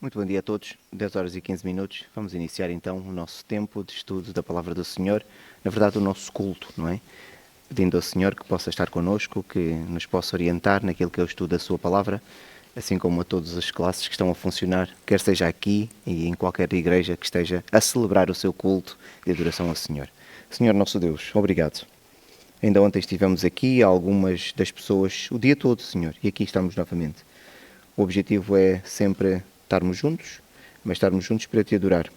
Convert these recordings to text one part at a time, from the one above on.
Muito bom dia a todos. 10 horas e 15 minutos. Vamos iniciar então o nosso tempo de estudo da Palavra do Senhor. Na verdade, o nosso culto, não é? Pedindo ao Senhor que possa estar connosco, que nos possa orientar naquilo que é o estudo da Sua Palavra, assim como a todas as classes que estão a funcionar, quer seja aqui e em qualquer igreja que esteja a celebrar o seu culto de adoração ao Senhor. Senhor nosso Deus, obrigado. Ainda ontem estivemos aqui, algumas das pessoas, o dia todo, Senhor, e aqui estamos novamente. O objetivo é sempre estarmos juntos, mas estarmos juntos para te adorar.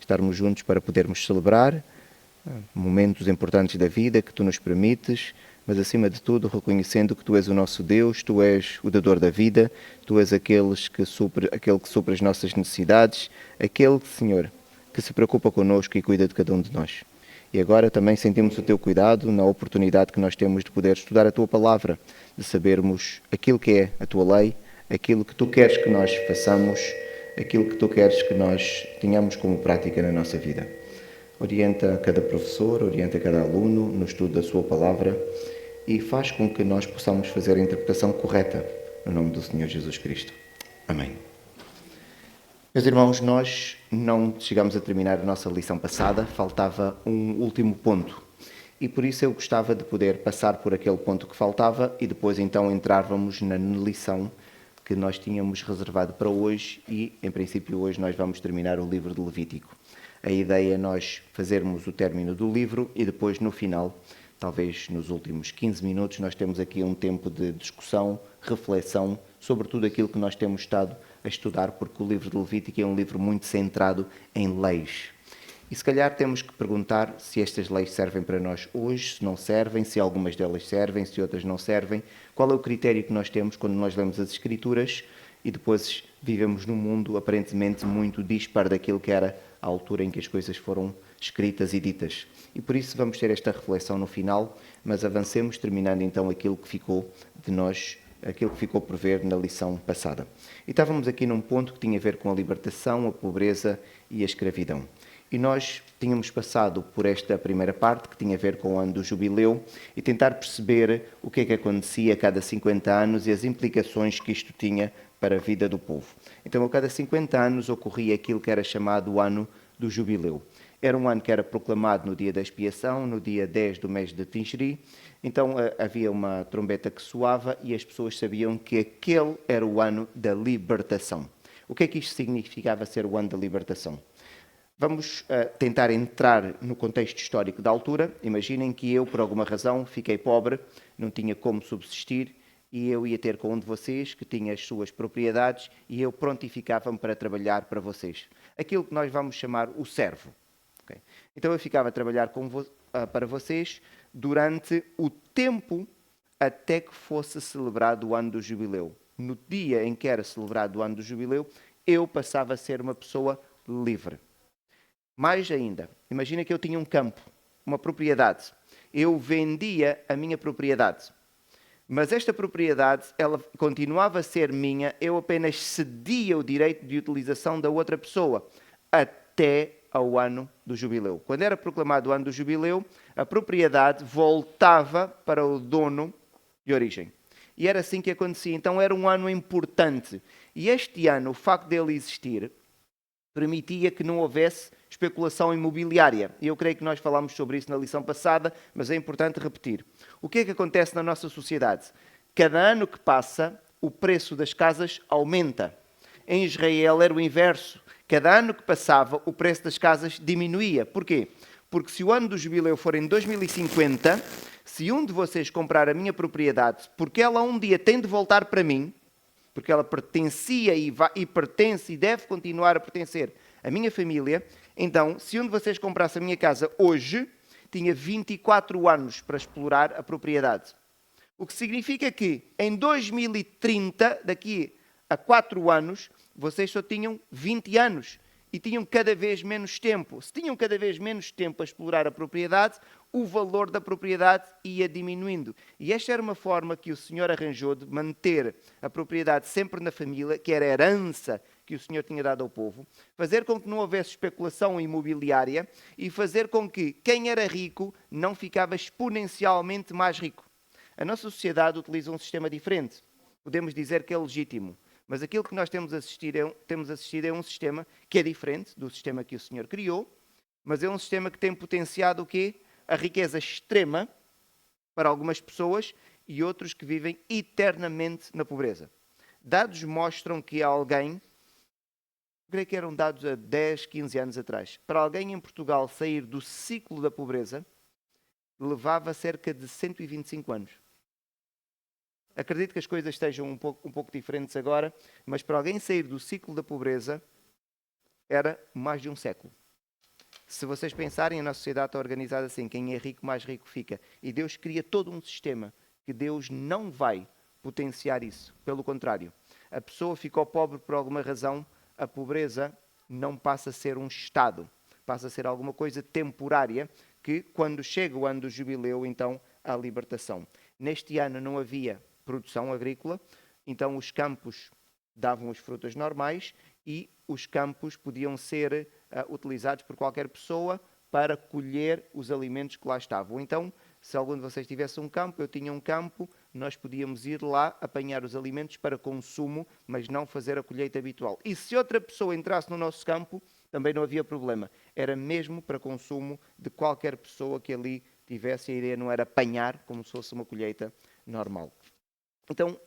Estarmos juntos para podermos celebrar momentos importantes da vida que tu nos permites, mas acima de tudo reconhecendo que tu és o nosso Deus, tu és o dador da vida, tu és aquele que supre as nossas necessidades, aquele, Senhor, que se preocupa connosco e cuida de cada um de nós. E agora também sentimos o teu cuidado na oportunidade que nós temos de poder estudar a tua palavra, de sabermos aquilo que é a tua lei, aquilo que tu queres que nós façamos, aquilo que tu queres que nós tenhamos como prática na nossa vida. Orienta cada professor, orienta cada aluno no estudo da sua palavra e faz com que nós possamos fazer a interpretação correta no nome do Senhor Jesus Cristo. Amém. Meus irmãos, nós não chegamos a terminar a nossa lição passada, faltava um último ponto. E por isso eu gostava de poder passar por aquele ponto que faltava e depois então entrávamos na lição que nós tínhamos reservado para hoje e, em princípio, hoje nós vamos terminar o livro de Levítico. A ideia é nós fazermos o término do livro e depois, no final, talvez nos últimos 15 minutos, nós temos aqui um tempo de discussão, reflexão sobre tudo aquilo que nós temos estado a estudar, porque o livro de Levítico é um livro muito centrado em leis. E se calhar temos que perguntar se estas leis servem para nós hoje, se não servem, se algumas delas servem, se outras não servem. Qual é o critério que nós temos quando nós lemos as Escrituras e depois vivemos num mundo aparentemente muito dispar daquilo que era a altura em que as coisas foram escritas e ditas. E por isso vamos ter esta reflexão no final, mas avancemos terminando então aquilo que ficou de nós, aquilo que ficou por ver na lição passada. E estávamos aqui num ponto que tinha a ver com a libertação, a pobreza e a escravidão. E nós tínhamos passado por esta primeira parte, que tinha a ver com o ano do jubileu, e tentar perceber o que é que acontecia a cada 50 anos e as implicações que isto tinha para a vida do povo. Então, a cada 50 anos ocorria aquilo que era chamado o ano do jubileu. Era um ano que era proclamado no dia da expiação, no dia 10 do mês de Tinjri. Então, havia uma trombeta que soava e as pessoas sabiam que aquele era o ano da libertação. O que é que isto significava ser o ano da libertação? Vamos tentar entrar no contexto histórico da altura. Imaginem que eu, por alguma razão, fiquei pobre, não tinha como subsistir e eu ia ter com um de vocês que tinha as suas propriedades e eu prontificava-me para trabalhar para vocês. Aquilo que nós vamos chamar o servo. Okay? Então eu ficava a trabalhar para vocês durante o tempo até que fosse celebrado o ano do jubileu. No dia em que era celebrado o ano do jubileu, eu passava a ser uma pessoa livre. Mais ainda, imagina que eu tinha um campo, uma propriedade. Eu vendia a minha propriedade. Mas esta propriedade, ela continuava a ser minha, eu apenas cedia o direito de utilização da outra pessoa, até ao ano do jubileu. Quando era proclamado o ano do jubileu, a propriedade voltava para o dono de origem. E era assim que acontecia. Então era um ano importante. E este ano, o facto dele existir, permitia que não houvesse especulação imobiliária. E eu creio que nós falámos sobre isso na lição passada, mas é importante repetir. O que é que acontece na nossa sociedade? Cada ano que passa, o preço das casas aumenta. Em Israel era o inverso. Cada ano que passava, o preço das casas diminuía. Porquê? Porque se o ano do jubileu for em 2050, se um de vocês comprar a minha propriedade, porque ela um dia tem de voltar para mim, porque ela pertencia e pertence e deve continuar a pertencer à minha família, então, se um de vocês comprasse a minha casa hoje, tinha 24 anos para explorar a propriedade. O que significa que em 2030, daqui a 4 anos, vocês só tinham 20 anos e tinham cada vez menos tempo. Se tinham cada vez menos tempo a explorar a propriedade, o valor da propriedade ia diminuindo. E esta era uma forma que o Senhor arranjou de manter a propriedade sempre na família, que era a herança que o Senhor tinha dado ao povo, fazer com que não houvesse especulação imobiliária e fazer com que quem era rico não ficava exponencialmente mais rico. A nossa sociedade utiliza um sistema diferente. Podemos dizer que é legítimo. Mas aquilo que nós temos assistido é um sistema que é diferente do sistema que o Senhor criou, mas é um sistema que tem potenciado o quê? A riqueza extrema para algumas pessoas e outros que vivem eternamente na pobreza. Dados mostram que alguém, creio que eram dados há 10, 15 anos atrás, para alguém em Portugal sair do ciclo da pobreza, levava cerca de 125 anos. Acredito que as coisas estejam um pouco diferentes agora, mas para alguém sair do ciclo da pobreza, era mais de um século. Se vocês pensarem, a nossa sociedade está organizada assim, quem é rico, mais rico fica. E Deus cria todo um sistema que Deus não vai potenciar isso. Pelo contrário, a pessoa ficou pobre por alguma razão, a pobreza não passa a ser um estado, passa a ser alguma coisa temporária que, quando chega o ano do jubileu, então há libertação. Neste ano não havia produção agrícola, então os campos davam as frutas normais e os campos podiam ser utilizados por qualquer pessoa para colher os alimentos que lá estavam. Então, se algum de vocês tivesse um campo, eu tinha um campo, nós podíamos ir lá apanhar os alimentos para consumo, mas não fazer a colheita habitual. E se outra pessoa entrasse no nosso campo, também não havia problema. Era mesmo para consumo de qualquer pessoa que ali tivesse. A ideia não era apanhar como se fosse uma colheita normal. Então,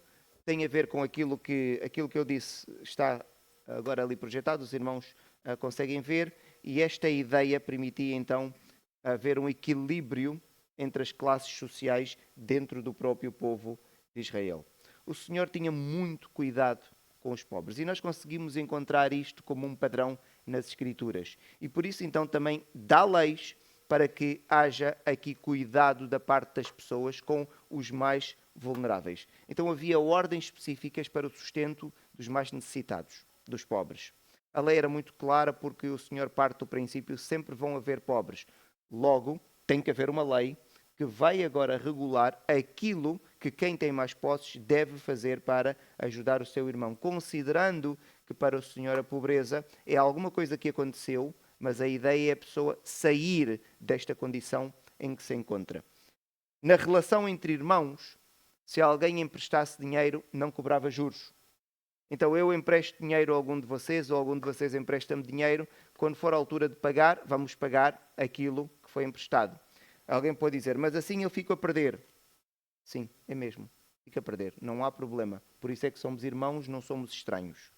tem a ver com aquilo que eu disse, está agora ali projetado, os irmãos conseguem ver, e esta ideia permitia então haver um equilíbrio entre as classes sociais dentro do próprio povo de Israel. O Senhor tinha muito cuidado com os pobres e nós conseguimos encontrar isto como um padrão nas Escrituras. E por isso então também dá leis para que haja aqui cuidado da parte das pessoas com os mais vulneráveis. Então havia ordens específicas para o sustento dos mais necessitados, dos pobres. A lei era muito clara porque o Senhor parte do princípio sempre vão haver pobres. Logo, tem que haver uma lei que vai agora regular aquilo que quem tem mais posses deve fazer para ajudar o seu irmão, considerando que para o Senhor a pobreza é alguma coisa que aconteceu, mas a ideia é a pessoa sair desta condição em que se encontra. Na relação entre irmãos, se alguém emprestasse dinheiro, não cobrava juros. Então eu empresto dinheiro a algum de vocês, ou algum de vocês empresta-me dinheiro, quando for a altura de pagar, vamos pagar aquilo que foi emprestado. Alguém pode dizer, mas assim eu fico a perder. Sim, é mesmo, fica a perder, não há problema. Por isso é que somos irmãos, não somos estranhos.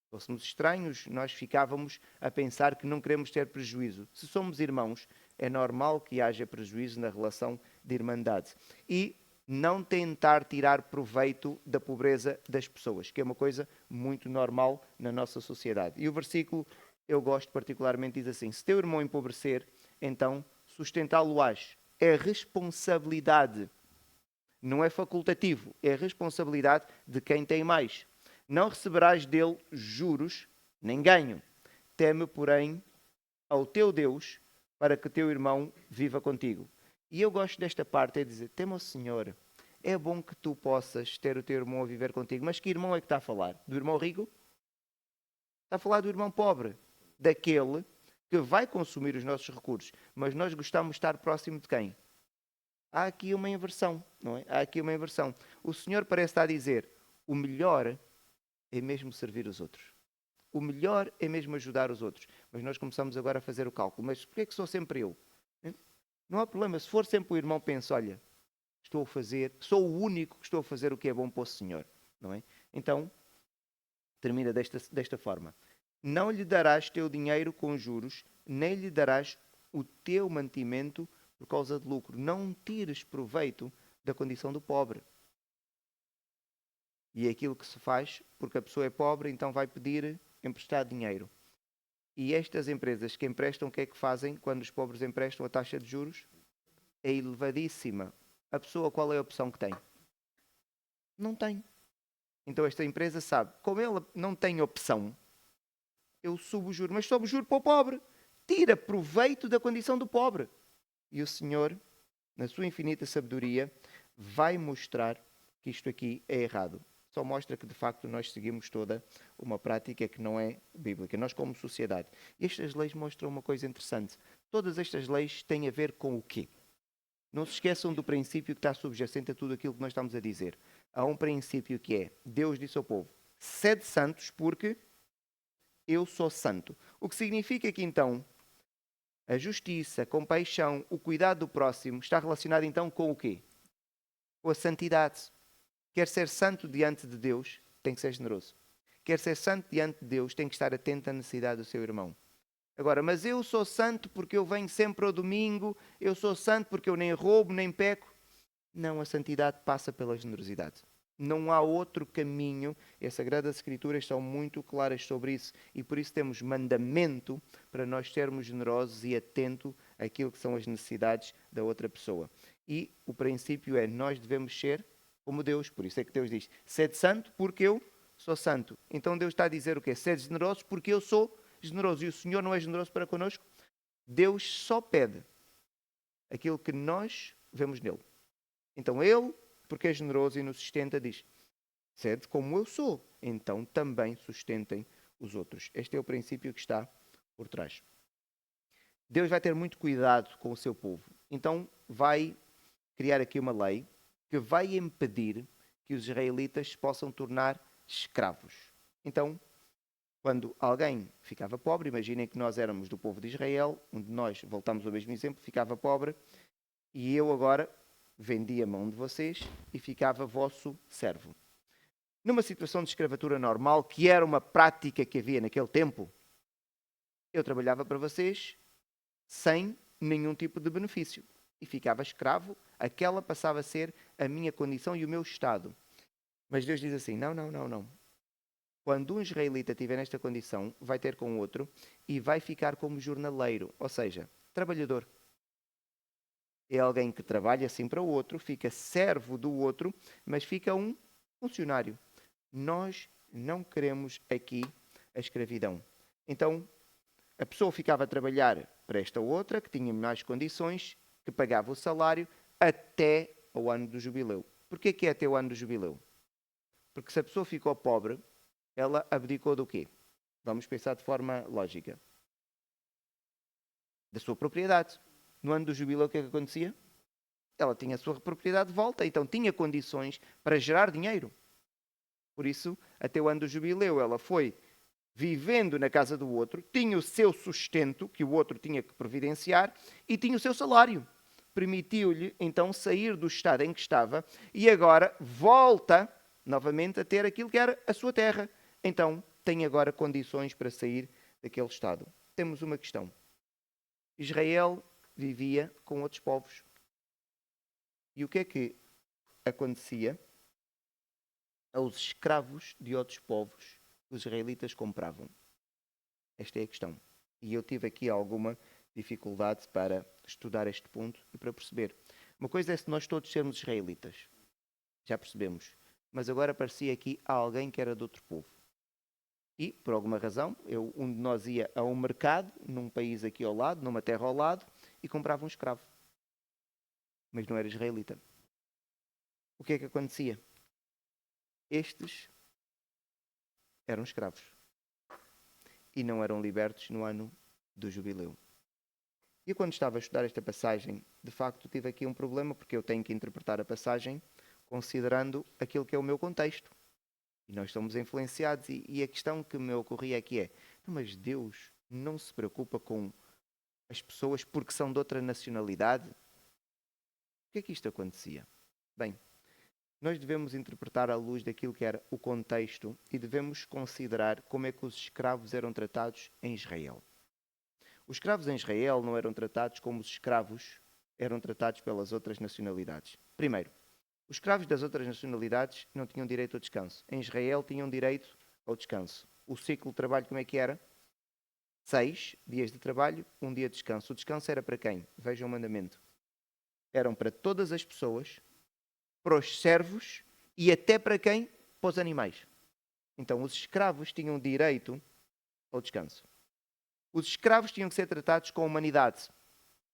Se fôssemos estranhos, nós ficávamos a pensar que não queremos ter prejuízo. Se somos irmãos, é normal que haja prejuízo na relação de irmandade. E não tentar tirar proveito da pobreza das pessoas, que é uma coisa muito normal na nossa sociedade. E o versículo, eu gosto particularmente, diz assim, se teu irmão empobrecer, então sustentá-lo-ás. É responsabilidade, não é facultativo, é responsabilidade de quem tem mais. Não receberás dele juros, nem ganho. Teme, porém, ao teu Deus, para que teu irmão viva contigo. E eu gosto desta parte, é dizer, teme ao Senhor. É bom que tu possas ter o teu irmão a viver contigo. Mas que irmão é que está a falar? Do irmão rico? Está a falar do irmão pobre. Daquele que vai consumir os nossos recursos. Mas nós gostamos de estar próximo de quem? Há aqui uma inversão, não é? Há aqui uma inversão. O Senhor parece estar a dizer, o melhor é mesmo servir os outros. O melhor é mesmo ajudar os outros. Mas nós começamos agora a fazer o cálculo. Mas porquê é que sou sempre eu? Não há problema. Se for sempre o irmão, pensa, olha, estou a fazer, sou o único que estou a fazer o que é bom para o Senhor. Não é? Então, termina desta forma. Não lhe darás teu dinheiro com juros, nem lhe darás o teu mantimento por causa de lucro. Não tires proveito da condição do pobre. E é aquilo que se faz, porque a pessoa é pobre, então vai pedir emprestar dinheiro. E estas empresas que emprestam, o que é que fazem quando os pobres emprestam? A taxa de juros é elevadíssima. A pessoa, qual é a opção que tem? Não tem. Então esta empresa sabe, como ela não tem opção, eu subo o juro, mas sobe o juro para o pobre. Tira proveito da condição do pobre. E o Senhor, na sua infinita sabedoria, vai mostrar que isto aqui é errado. Só mostra que, de facto, nós seguimos toda uma prática que não é bíblica. Nós, como sociedade. Estas leis mostram uma coisa interessante. Todas estas leis têm a ver com o quê? Não se esqueçam do princípio que está subjacente a tudo aquilo que nós estamos a dizer. Há um princípio que é, Deus disse ao povo, sede santos porque eu sou santo. O que significa que então a justiça, a compaixão, o cuidado do próximo está relacionado então com o quê? Com a santidade. Quer ser santo diante de Deus, tem que ser generoso. Quer ser santo diante de Deus, tem que estar atento à necessidade do seu irmão. Agora, mas eu sou santo porque eu venho sempre ao domingo, eu sou santo porque eu nem roubo, nem peco. Não, a santidade passa pela generosidade. Não há outro caminho. As Sagradas Escrituras são muito claras sobre isso. E por isso temos mandamento para nós sermos generosos e atentos àquilo que são as necessidades da outra pessoa. E o princípio é, nós devemos ser como Deus. Por isso é que Deus diz, sede santo porque eu sou santo. Então Deus está a dizer o quê? Sede generoso porque eu sou generoso. E o Senhor não é generoso para connosco? Deus só pede aquilo que nós vemos nele. Então ele, porque é generoso e nos sustenta, diz, sede como eu sou, então também sustentem os outros. Este é o princípio que está por trás. Deus vai ter muito cuidado com o seu povo. Então vai criar aqui uma lei que vai impedir que os israelitas se possam tornar escravos. Então, quando alguém ficava pobre, imaginem que nós éramos do povo de Israel, um de nós, voltamos ao mesmo exemplo, ficava pobre, e eu agora vendia a mão de vocês e ficava vosso servo. Numa situação de escravatura normal, que era uma prática que havia naquele tempo, eu trabalhava para vocês sem nenhum tipo de benefício. E ficava escravo, aquela passava a ser a minha condição e o meu estado. Mas Deus diz assim, não. Quando um israelita estiver nesta condição, vai ter com outro e vai ficar como jornaleiro, ou seja, trabalhador. É alguém que trabalha assim para o outro, fica servo do outro, mas fica um funcionário. Nós não queremos aqui a escravidão. Então, a pessoa ficava a trabalhar para esta outra, que tinha mais condições, que pagava o salário até o ano do jubileu. Porquê que é até o ano do jubileu? Porque se a pessoa ficou pobre, ela abdicou do quê? Vamos pensar de forma lógica. Da sua propriedade. No ano do jubileu, o que é que acontecia? Ela tinha a sua propriedade de volta, então tinha condições para gerar dinheiro. Por isso, até o ano do jubileu, ela foi vivendo na casa do outro, tinha o seu sustento, que o outro tinha que providenciar, e tinha o seu salário. Permitiu-lhe, então, sair do estado em que estava e agora volta novamente a ter aquilo que era a sua terra. Então, tem agora condições para sair daquele estado. Temos uma questão. Israel vivia com outros povos. E o que é que acontecia aos escravos de outros povos que os israelitas compravam? Esta é a questão. E eu tive aqui alguma dificuldade para estudar este ponto e para perceber. Uma coisa é se nós todos sermos israelitas. Já percebemos. Mas agora aparecia aqui alguém que era de outro povo. E, por alguma razão, um de nós ia a um mercado, num país aqui ao lado, numa terra ao lado, e comprava um escravo. Mas não era israelita. O que é que acontecia? Estes eram escravos. E não eram libertos no ano do jubileu. E quando estava a estudar esta passagem, de facto tive aqui um problema, porque eu tenho que interpretar a passagem considerando aquilo que é o meu contexto. E nós somos influenciados. E a questão que me ocorria aqui é, mas Deus não se preocupa com as pessoas porque são de outra nacionalidade? O que é que isto acontecia? Bem, nós devemos interpretar à luz daquilo que era o contexto e devemos considerar como é que os escravos eram tratados em Israel. Os escravos em Israel não eram tratados como os escravos eram tratados pelas outras nacionalidades. Primeiro, os escravos das outras nacionalidades não tinham direito ao descanso. Em Israel tinham direito ao descanso. O ciclo de trabalho como é que era? 6 dias de trabalho, 1 dia de descanso. O descanso era para quem? Vejam o mandamento. Eram para todas as pessoas, para os servos e até para quem? Para os animais. Então, os escravos tinham direito ao descanso. Os escravos tinham que ser tratados com humanidade.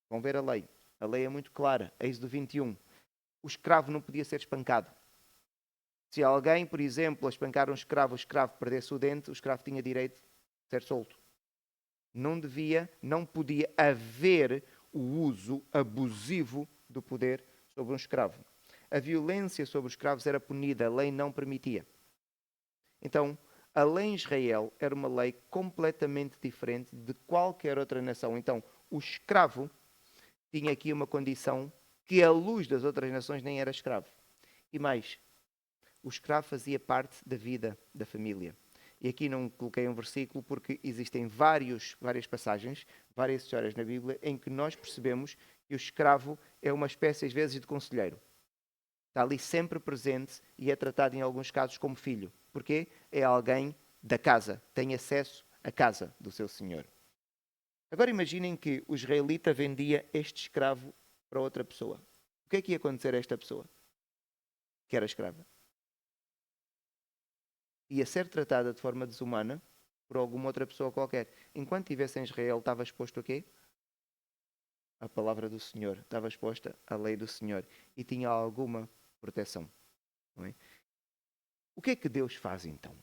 Vão ver a lei. A lei é muito clara. Êxodo 21. O escravo não podia ser espancado. Se alguém, por exemplo, a espancar um escravo, o escravo perdesse o dente, o escravo tinha direito de ser solto. Não podia haver o uso abusivo do poder sobre um escravo. A violência sobre os escravos era punida, a lei não permitia. Então, a lei em Israel era uma lei completamente diferente de qualquer outra nação. Então, o escravo tinha aqui uma condição que, à luz das outras nações, nem era escravo. E mais, o escravo fazia parte da vida da família. E aqui não coloquei um versículo porque existem várias passagens, várias histórias na Bíblia em que nós percebemos que o escravo é uma espécie, às vezes, de conselheiro. Está ali sempre presente e é tratado em alguns casos como filho. Porquê? É alguém da casa, tem acesso à casa do seu senhor. Agora imaginem que o israelita vendia este escravo para outra pessoa. O que é que ia acontecer a esta pessoa? Que era escrava. Ia ser tratada de forma desumana por alguma outra pessoa qualquer. Enquanto estivesse em Israel, estava exposto a quê? A palavra do Senhor. Estava exposta à lei do Senhor. E tinha alguma proteção. Não é? O que é que Deus faz então?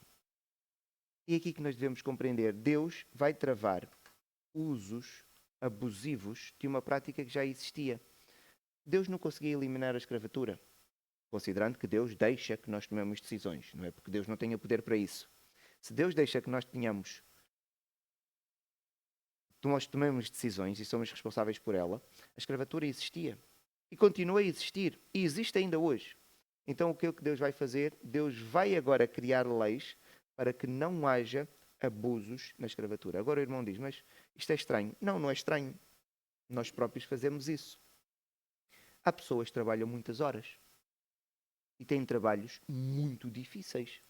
E é aqui que nós devemos compreender. Deus vai travar usos abusivos de uma prática que já existia. Deus não conseguia eliminar a escravatura, considerando que Deus deixa que nós tomemos decisões. Não é porque Deus não tenha poder para isso. Se Deus deixa que nós tomemos decisões e somos responsáveis por ela, a escravatura existia. E continua a existir. E existe ainda hoje. Então o que é que Deus vai fazer? Deus vai agora criar leis para que não haja abusos na escravatura. Agora o irmão diz, mas isto é estranho. Não, não é estranho. Nós próprios fazemos isso. Há pessoas que trabalham muitas horas e têm trabalhos muito difíceis.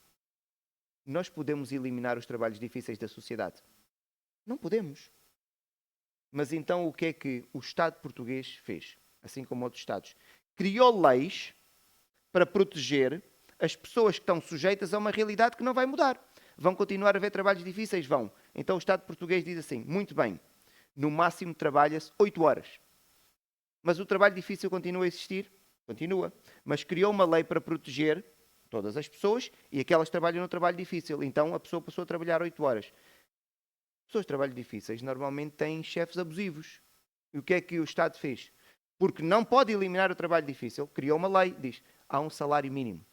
Nós podemos eliminar os trabalhos difíceis da sociedade? Não podemos. Mas então o que é que o Estado português fez? Assim como outros Estados. Criou leis para proteger as pessoas que estão sujeitas a uma realidade que não vai mudar. Vão continuar a haver trabalhos difíceis? Vão. Então o Estado português diz assim, muito bem, no máximo trabalha-se 8 horas. Mas o trabalho difícil continua a existir? Continua. Mas criou uma lei para proteger todas as pessoas e aquelas que trabalham no trabalho difícil. Então a pessoa passou a trabalhar 8 horas. Pessoas de trabalho difíceis normalmente têm chefes abusivos. E o que é que o Estado fez? Porque não pode eliminar o trabalho difícil, criou uma lei, diz, há um salário mínimo.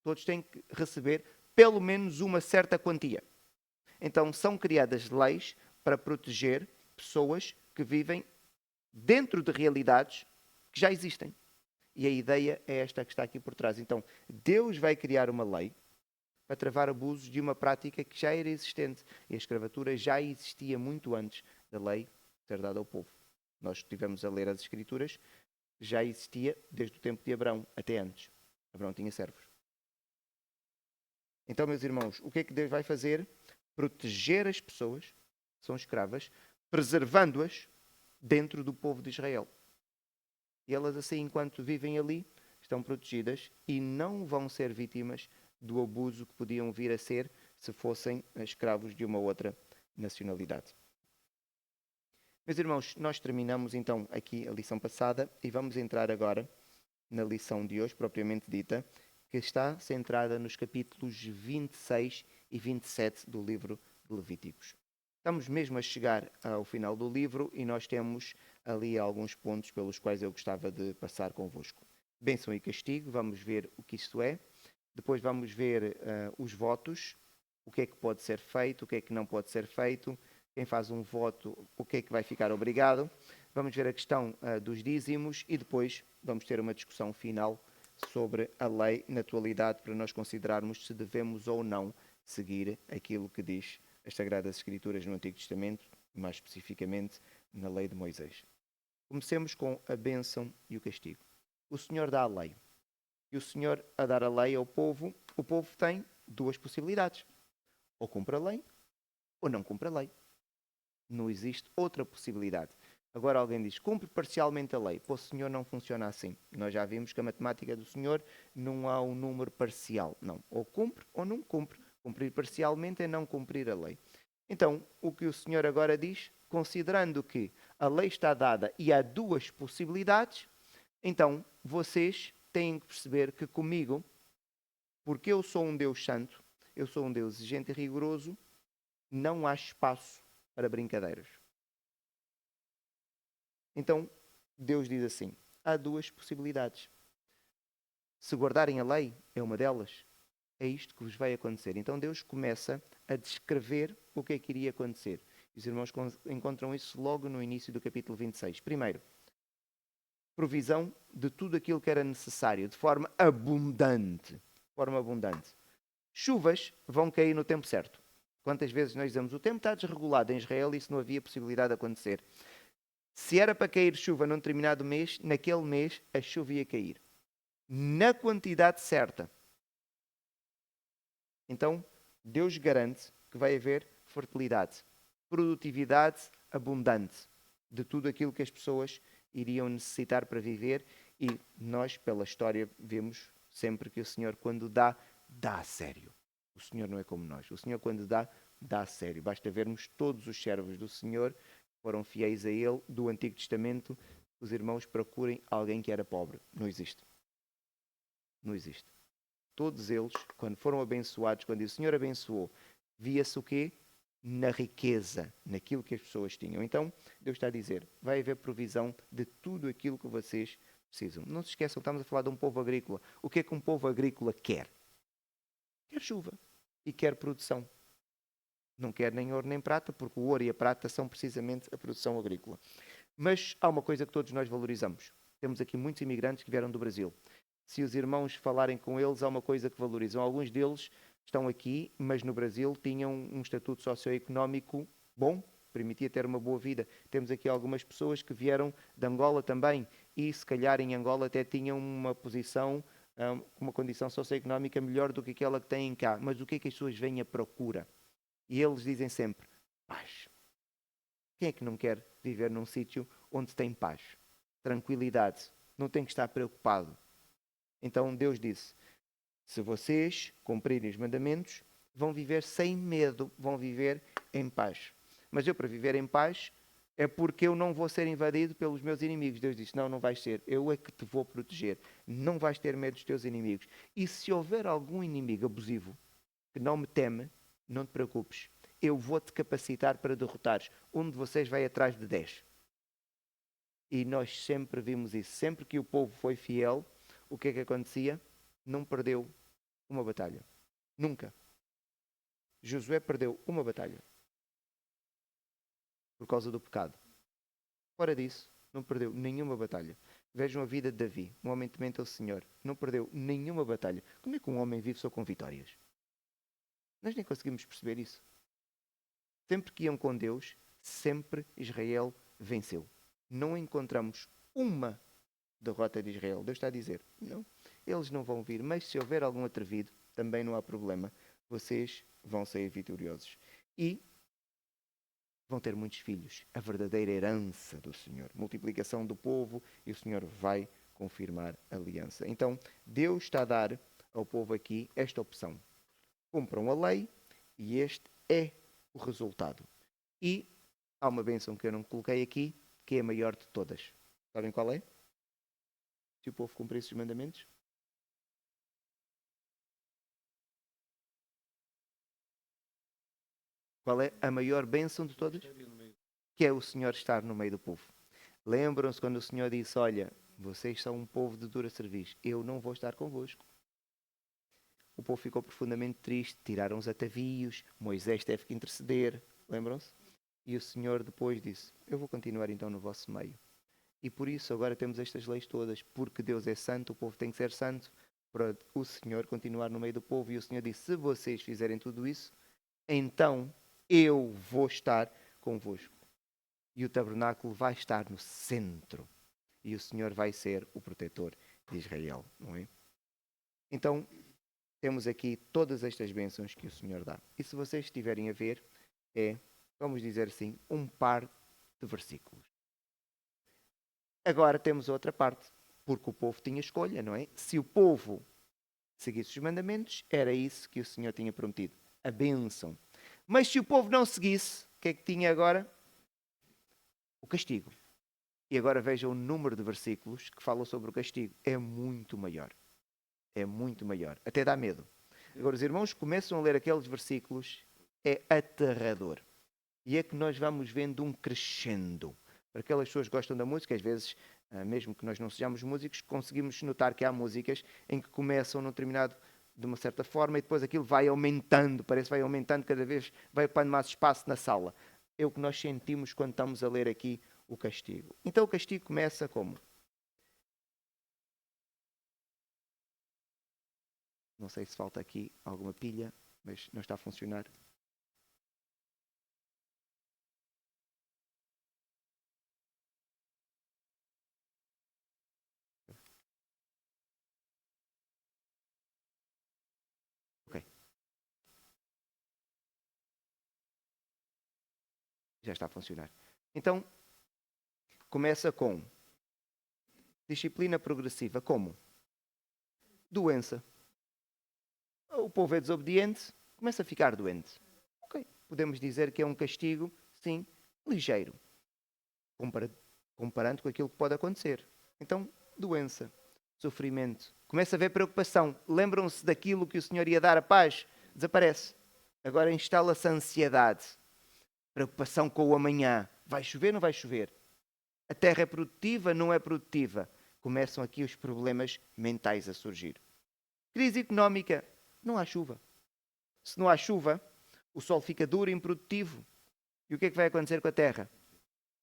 Todos têm que receber pelo menos uma certa quantia. Então são criadas leis para proteger pessoas que vivem dentro de realidades que já existem. E a ideia é esta que está aqui por trás. Então, Deus vai criar uma lei para travar abusos de uma prática que já era existente. E a escravatura já existia muito antes da lei ser dada ao povo. Nós estivemos a ler as Escrituras, já existia desde o tempo de Abraão, até antes. Abraão tinha servos. Então, meus irmãos, o que é que Deus vai fazer? Proteger as pessoas que são escravas, preservando-as dentro do povo de Israel. E elas, assim, enquanto vivem ali, estão protegidas e não vão ser vítimas do abuso que podiam vir a ser se fossem escravos de uma outra nacionalidade. Meus irmãos, nós terminamos então aqui a lição passada e vamos entrar agora na lição de hoje, propriamente dita, que está centrada nos capítulos 26 e 27 do livro de Levíticos. Estamos mesmo a chegar ao final do livro e nós temos ali alguns pontos pelos quais eu gostava de passar convosco. Bênção e castigo, vamos ver o que isto é. Depois vamos ver os votos, o que é que pode ser feito, o que é que não pode ser feito. Quem faz um voto, o que é que vai ficar obrigado. Vamos ver a questão dos dízimos e depois vamos ter uma discussão final sobre a lei na atualidade para nós considerarmos se devemos ou não seguir aquilo que diz as Sagradas Escrituras no Antigo Testamento, mais especificamente na lei de Moisés. Comecemos com a bênção e o castigo. O Senhor dá a lei. E o Senhor, a dar a lei ao povo, o povo tem duas possibilidades. Ou cumpre a lei, ou não cumpre a lei. Não existe outra possibilidade. Agora alguém diz, cumpre parcialmente a lei. Para o Senhor não funciona assim. Nós já vimos que a matemática do Senhor não há um número parcial. Não. Ou cumpre ou não cumpre. Cumprir parcialmente é não cumprir a lei. Então, o que o Senhor agora diz, considerando que a lei está dada e há duas possibilidades, então vocês têm que perceber que comigo, porque eu sou um Deus santo, eu sou um Deus exigente e rigoroso, não há espaço para brincadeiras. Então, Deus diz assim, há duas possibilidades. Se guardarem a lei, é uma delas. é isto que vos vai acontecer. Então Deus começa a descrever o que é que iria acontecer. Os irmãos encontram isso logo no início do capítulo 26. Primeiro, provisão de tudo aquilo que era necessário, de forma abundante. Forma abundante. Chuvas vão cair no tempo certo. Quantas vezes nós dizemos, o tempo está desregulado em Israel e isso não havia possibilidade de acontecer. Se era para cair chuva num determinado mês, naquele mês a chuva ia cair. Na quantidade certa. Então, Deus garante que vai haver fertilidade, produtividade abundante de tudo aquilo que as pessoas iriam necessitar para viver, e nós, pela história, vemos sempre que o Senhor, quando dá, dá a sério. O Senhor não é como nós. O Senhor, quando dá, dá a sério. Basta vermos todos os servos do Senhor que foram fiéis a Ele do Antigo Testamento. Os irmãos procurem alguém que era pobre. Não existe. Não existe. Todos eles, quando foram abençoados, quando o Senhor abençoou, via-se o quê? Na riqueza, naquilo que as pessoas tinham. Então, Deus está a dizer, vai haver provisão de tudo aquilo que vocês precisam. Não se esqueçam, estamos a falar de um povo agrícola. O que é que um povo agrícola quer? Quer chuva e quer produção. Não quer nem ouro nem prata, porque o ouro e a prata são precisamente a produção agrícola. Mas há uma coisa que todos nós valorizamos. Temos aqui muitos imigrantes que vieram do Brasil. Se os irmãos falarem com eles, há uma coisa que valorizam. Alguns deles estão aqui, mas no Brasil tinham um estatuto socioeconómico bom, permitia ter uma boa vida. Temos aqui algumas pessoas que vieram de Angola também, e se calhar em Angola até tinham uma posição, uma condição socioeconómica melhor do que aquela que têm cá. Mas o que é que as pessoas vêm à procura? E eles dizem sempre, paz. Quem é que não quer viver num sítio onde tem paz, tranquilidade, não tem que estar preocupado? Então Deus disse, se vocês cumprirem os mandamentos, vão viver sem medo, vão viver em paz. Mas eu, para viver em paz, é porque eu não vou ser invadido pelos meus inimigos. Deus disse, não, não vais ser. Eu é que te vou proteger. Não vais ter medo dos teus inimigos. E se houver algum inimigo abusivo que não me teme, não te preocupes. Eu vou-te capacitar para derrotares. Um de vocês vai atrás de 10. E nós sempre vimos isso. Sempre que o povo foi fiel, o que é que acontecia? Não perdeu uma batalha. Nunca. Josué perdeu uma batalha. Por causa do pecado. Fora disso, não perdeu nenhuma batalha. Vejam a vida de Davi, um homem temente ao Senhor. Não perdeu nenhuma batalha. Como é que um homem vive só com vitórias? Nós nem conseguimos perceber isso. Sempre que iam com Deus, sempre Israel venceu. Não encontramos uma derrota de Israel. Deus está a dizer, não, eles não vão vir, mas se houver algum atrevido, também não há problema. Vocês vão sair vitoriosos. E vão ter muitos filhos. A verdadeira herança do Senhor. Multiplicação do povo, e o Senhor vai confirmar a aliança. Então, Deus está a dar ao povo aqui esta opção. Cumpram a lei e este é o resultado. E há uma bênção que eu não coloquei aqui, que é a maior de todas. Sabem qual é? Se o povo cumprisse os mandamentos. Qual é a maior bênção de todas? Que é o Senhor estar no meio do povo. Lembram-se quando o Senhor disse, olha, vocês são um povo de dura serviço, eu não vou estar convosco. O povo ficou profundamente triste, tiraram os atavios, Moisés teve que interceder, lembram-se? E o Senhor depois disse, eu vou continuar então no vosso meio. E por isso agora temos estas leis todas, porque Deus é santo, o povo tem que ser santo, para o Senhor continuar no meio do povo. E o Senhor disse, se vocês fizerem tudo isso, então eu vou estar convosco. E o tabernáculo vai estar no centro. E o Senhor vai ser o protetor de Israel, não é? Então, temos aqui todas estas bênçãos que o Senhor dá. E se vocês estiverem a ver, é, vamos dizer assim, um par de versículos. Agora temos outra parte, porque o povo tinha escolha, não é? Se o povo seguisse os mandamentos, era isso que o Senhor tinha prometido, a bênção. Mas se o povo não seguisse, o que é que tinha agora? O castigo. E agora vejam o número de versículos que falam sobre o castigo. É muito maior. É muito maior. Até dá medo. Agora os irmãos começam a ler aqueles versículos, é aterrador. E é que nós vamos vendo um crescendo. Para aquelas pessoas que gostam da música, às vezes, mesmo que nós não sejamos músicos, conseguimos notar que há músicas em que começam num determinado de uma certa forma, e depois aquilo vai aumentando, parece que vai aumentando cada vez, vai ocupando mais espaço na sala. É o que nós sentimos quando estamos a ler aqui o castigo. Então o castigo começa como? Não sei se falta aqui alguma pilha, mas não está a funcionar. Ok. Já está a funcionar. Então, começa com disciplina progressiva. Como? Doença. O povo é desobediente, começa a ficar doente. Ok. Podemos dizer que é um castigo, sim, ligeiro. Comparando com aquilo que pode acontecer. Então, doença, sofrimento. Começa a haver preocupação. Lembram-se daquilo que o Senhor ia dar a paz? Desaparece. Agora instala-se a ansiedade. Preocupação com o amanhã. Vai chover ou não vai chover? A terra é produtiva, não é produtiva? Começam aqui os problemas mentais a surgir. Crise económica. Não há chuva. Se não há chuva, o sol fica duro e improdutivo. E o que é que vai acontecer com a terra?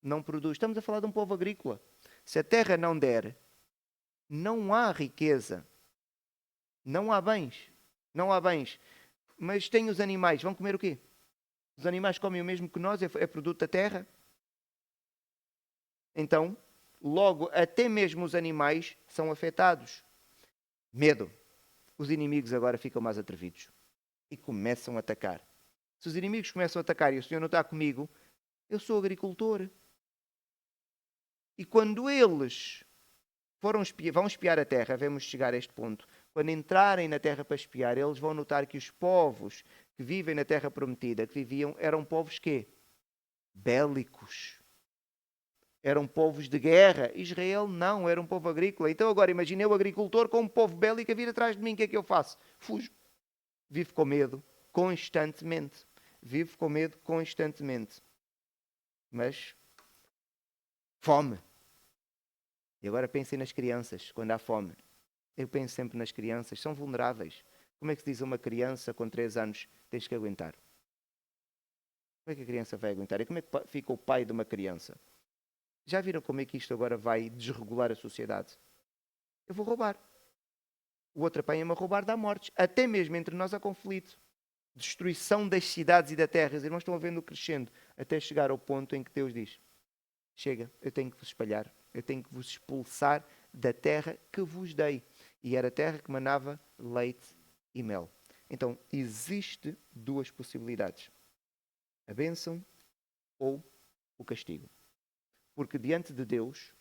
Não produz. Estamos a falar de um povo agrícola. Se a terra não der, não há riqueza. Não há bens. Não há bens. Mas tem os animais. Vão comer o quê? Os animais comem o mesmo que nós, é produto da terra. Então, logo, até mesmo os animais são afetados. Medo. Os inimigos agora ficam mais atrevidos e começam a atacar. Se os inimigos começam a atacar e o Senhor não está comigo, eu sou agricultor. E quando eles vão espiar a terra, vamos chegar a este ponto. Quando entrarem na terra para espiar, eles vão notar que os povos que vivem na terra prometida, que viviam, eram povos quê? Bélicos. Eram povos de guerra. Israel não, era um povo agrícola. Então agora imaginei o agricultor com um povo bélico a vir atrás de mim. O que é que eu faço? Fujo. Vivo com medo constantemente. Vivo com medo constantemente. Mas fome. E agora pensem nas crianças, quando há fome. Eu penso sempre nas crianças, são vulneráveis. Como é que se diz a uma criança com 3 anos, tens que aguentar? Como é que a criança vai aguentar? E como é que fica o pai de uma criança? Já viram como é que isto agora vai desregular a sociedade? Eu vou roubar. O outro apanha-me a roubar, dá mortes. Até mesmo entre nós há conflito. Destruição das cidades e da terra. Os irmãos estão vendo crescendo. Até chegar ao ponto em que Deus diz: chega, eu tenho que vos espalhar. Eu tenho que vos expulsar da terra que vos dei. E era a terra que manava leite e mel. Então, existe 2 possibilidades. A bênção ou o castigo. Porque diante de Deus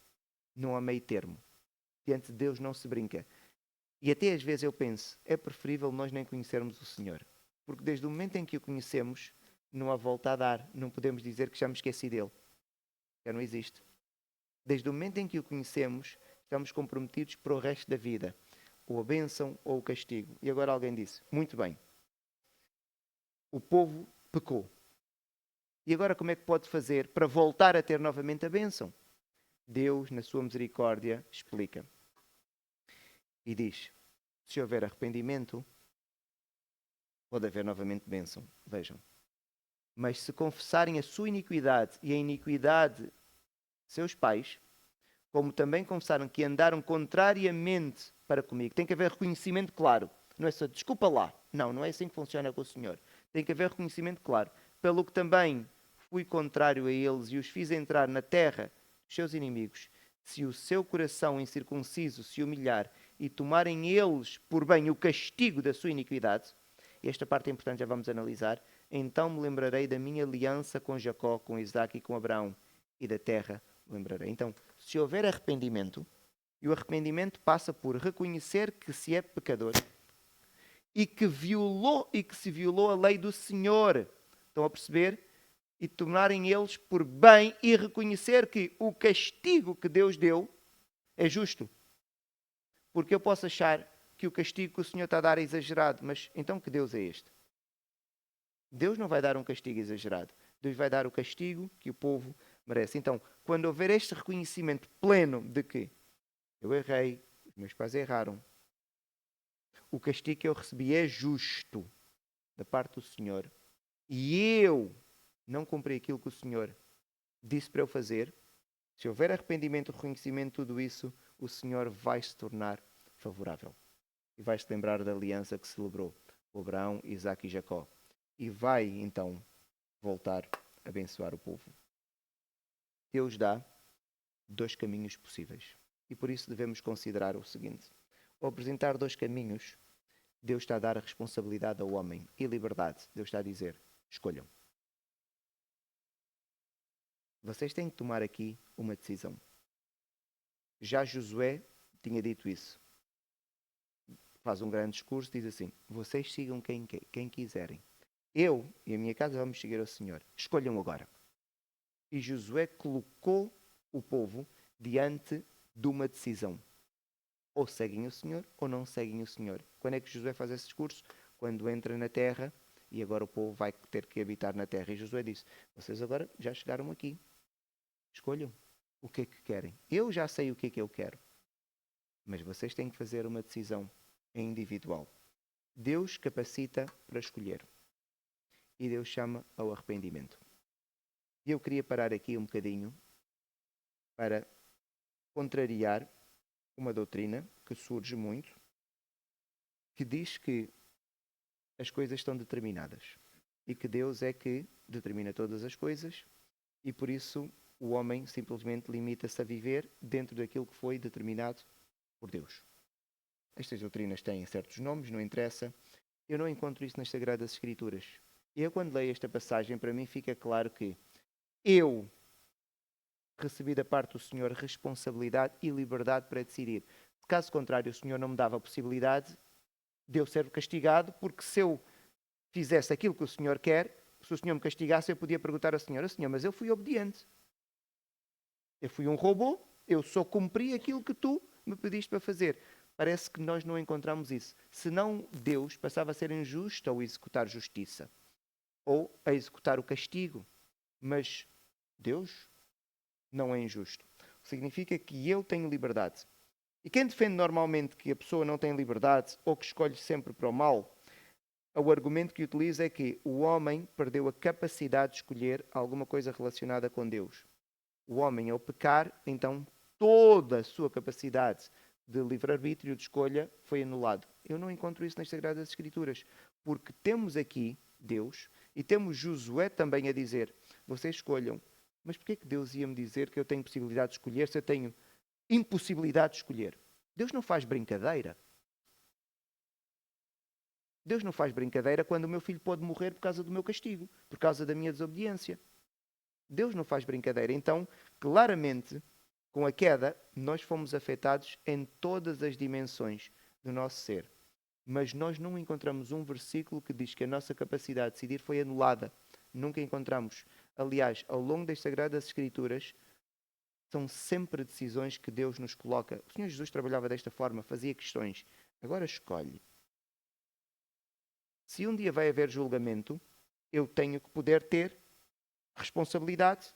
não há meio termo. Diante de Deus não se brinca. E até às vezes eu penso, é preferível nós nem conhecermos o Senhor. Porque desde o momento em que o conhecemos, não há volta a dar. Não podemos dizer que já me esqueci dele. Já não existe. Desde o momento em que o conhecemos, estamos comprometidos para o resto da vida. Ou a bênção ou o castigo. E agora alguém disse, muito bem. O povo pecou. E agora como é que pode fazer para voltar a ter novamente a bênção? Deus, na sua misericórdia, explica. E diz, se houver arrependimento, pode haver novamente bênção. Vejam. Mas se confessarem a sua iniquidade e a iniquidade de seus pais, como também confessaram que andaram contrariamente para comigo, tem que haver reconhecimento claro. Não é só, desculpa lá. Não, não é assim que funciona com o Senhor. Tem que haver reconhecimento claro. Pelo que também fui contrário a eles e os fiz entrar na terra dos seus inimigos. Se o seu coração incircunciso se humilhar e tomarem eles por bem o castigo da sua iniquidade, e esta parte é importante, já vamos analisar, então me lembrarei da minha aliança com Jacó, com Isaac e com Abraão, e da terra me lembrarei. Então, se houver arrependimento, e o arrependimento passa por reconhecer que se é pecador e que se violou a lei do Senhor. Estão a perceber? E tornarem eles por bem e reconhecer que o castigo que Deus deu é justo. Porque eu posso achar que o castigo que o Senhor está a dar é exagerado, mas então que Deus é este? Deus não vai dar um castigo exagerado. Deus vai dar o castigo que o povo merece. Então, quando houver este reconhecimento pleno de que eu errei, os meus pais erraram, o castigo que eu recebi é justo da parte do Senhor e eu não cumpri aquilo que o Senhor disse para eu fazer, se houver arrependimento, reconhecimento de tudo isso, o Senhor vai se tornar favorável. E vai se lembrar da aliança que celebrou com Abraão, Isaque e Jacó. E vai, então, voltar a abençoar o povo. Deus dá dois caminhos possíveis. E por isso devemos considerar o seguinte. Ao apresentar dois caminhos, Deus está a dar a responsabilidade ao homem e liberdade. Deus está a dizer, escolham. Vocês têm que tomar aqui uma decisão. Já Josué tinha dito isso. Faz um grande discurso, diz assim, vocês sigam quem quiserem. Eu e a minha casa vamos seguir ao Senhor. Escolham agora. E Josué colocou o povo diante de uma decisão. Ou seguem o Senhor ou não seguem o Senhor. Quando é que Josué faz esse discurso? Quando entra na terra e agora o povo vai ter que habitar na terra. E Josué disse, vocês agora já chegaram aqui. Escolham o que é que querem. Eu já sei o que é que eu quero. Mas vocês têm que fazer uma decisão individual. Deus capacita para escolher. E Deus chama ao arrependimento. E eu queria parar aqui um bocadinho para contrariar uma doutrina que surge muito, que diz que as coisas estão determinadas e que Deus é que determina todas as coisas e por isso o homem simplesmente limita-se a viver dentro daquilo que foi determinado por Deus. Estas doutrinas têm certos nomes, não interessa. Eu não encontro isso nas Sagradas Escrituras. E eu, quando leio esta passagem, para mim fica claro que eu recebi da parte do Senhor responsabilidade e liberdade para decidir. Caso contrário, o Senhor não me dava a possibilidade de eu ser castigado, porque se eu fizesse aquilo que o Senhor quer, se o Senhor me castigasse, eu podia perguntar ao Senhor, Senhor, mas eu fui obediente. Eu fui um robô, eu só cumpri aquilo que tu me pediste para fazer. Parece que nós não encontramos isso. Senão Deus passava a ser injusto ao executar justiça ou a executar o castigo. Mas Deus não é injusto. Significa que eu tenho liberdade. E quem defende normalmente que a pessoa não tem liberdade ou que escolhe sempre para o mal, o argumento que utiliza é que o homem perdeu a capacidade de escolher alguma coisa relacionada com Deus. O homem, ao pecar, então toda a sua capacidade de livre-arbítrio, de escolha, foi anulado. Eu não encontro isso nas Sagradas Escrituras, porque temos aqui Deus e temos Josué também a dizer, vocês escolham. Mas porquê que Deus ia-me dizer que eu tenho possibilidade de escolher se eu tenho impossibilidade de escolher? Deus não faz brincadeira. Deus não faz brincadeira quando o meu filho pode morrer por causa do meu castigo, por causa da minha desobediência. Deus não faz brincadeira. Então, claramente, com a queda, nós fomos afetados em todas as dimensões do nosso ser. Mas nós não encontramos um versículo que diz que a nossa capacidade de decidir foi anulada. Nunca encontramos. Aliás, ao longo das Sagradas Escrituras, são sempre decisões que Deus nos coloca. O Senhor Jesus trabalhava desta forma, fazia questões. Agora escolhe. Se um dia vai haver julgamento, eu tenho que poder ter responsabilidade.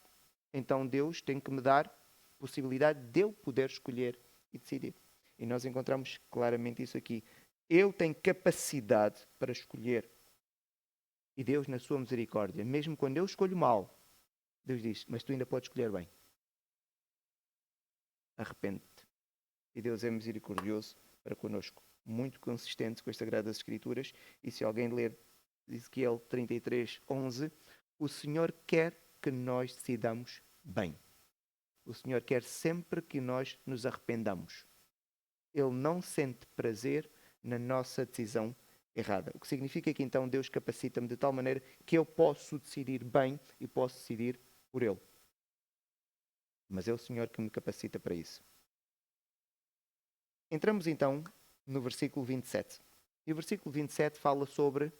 Então Deus tem que me dar possibilidade de eu poder escolher e decidir. E nós encontramos claramente isso aqui. Eu tenho capacidade para escolher. E Deus, na sua misericórdia, mesmo quando eu escolho mal, Deus diz, mas tu ainda podes escolher bem. Arrepende-te. E Deus é misericordioso para connosco. Muito consistente com as Sagradas Escrituras. E se alguém ler Ezequiel 33, 11, o Senhor quer que nós decidamos bem. O Senhor quer sempre que nós nos arrependamos. Ele não sente prazer na nossa decisão errada. O que significa que então Deus capacita-me de tal maneira que eu posso decidir bem e posso decidir por Ele. Mas é o Senhor que me capacita para isso. Entramos então no versículo 27. E o versículo 27 fala sobre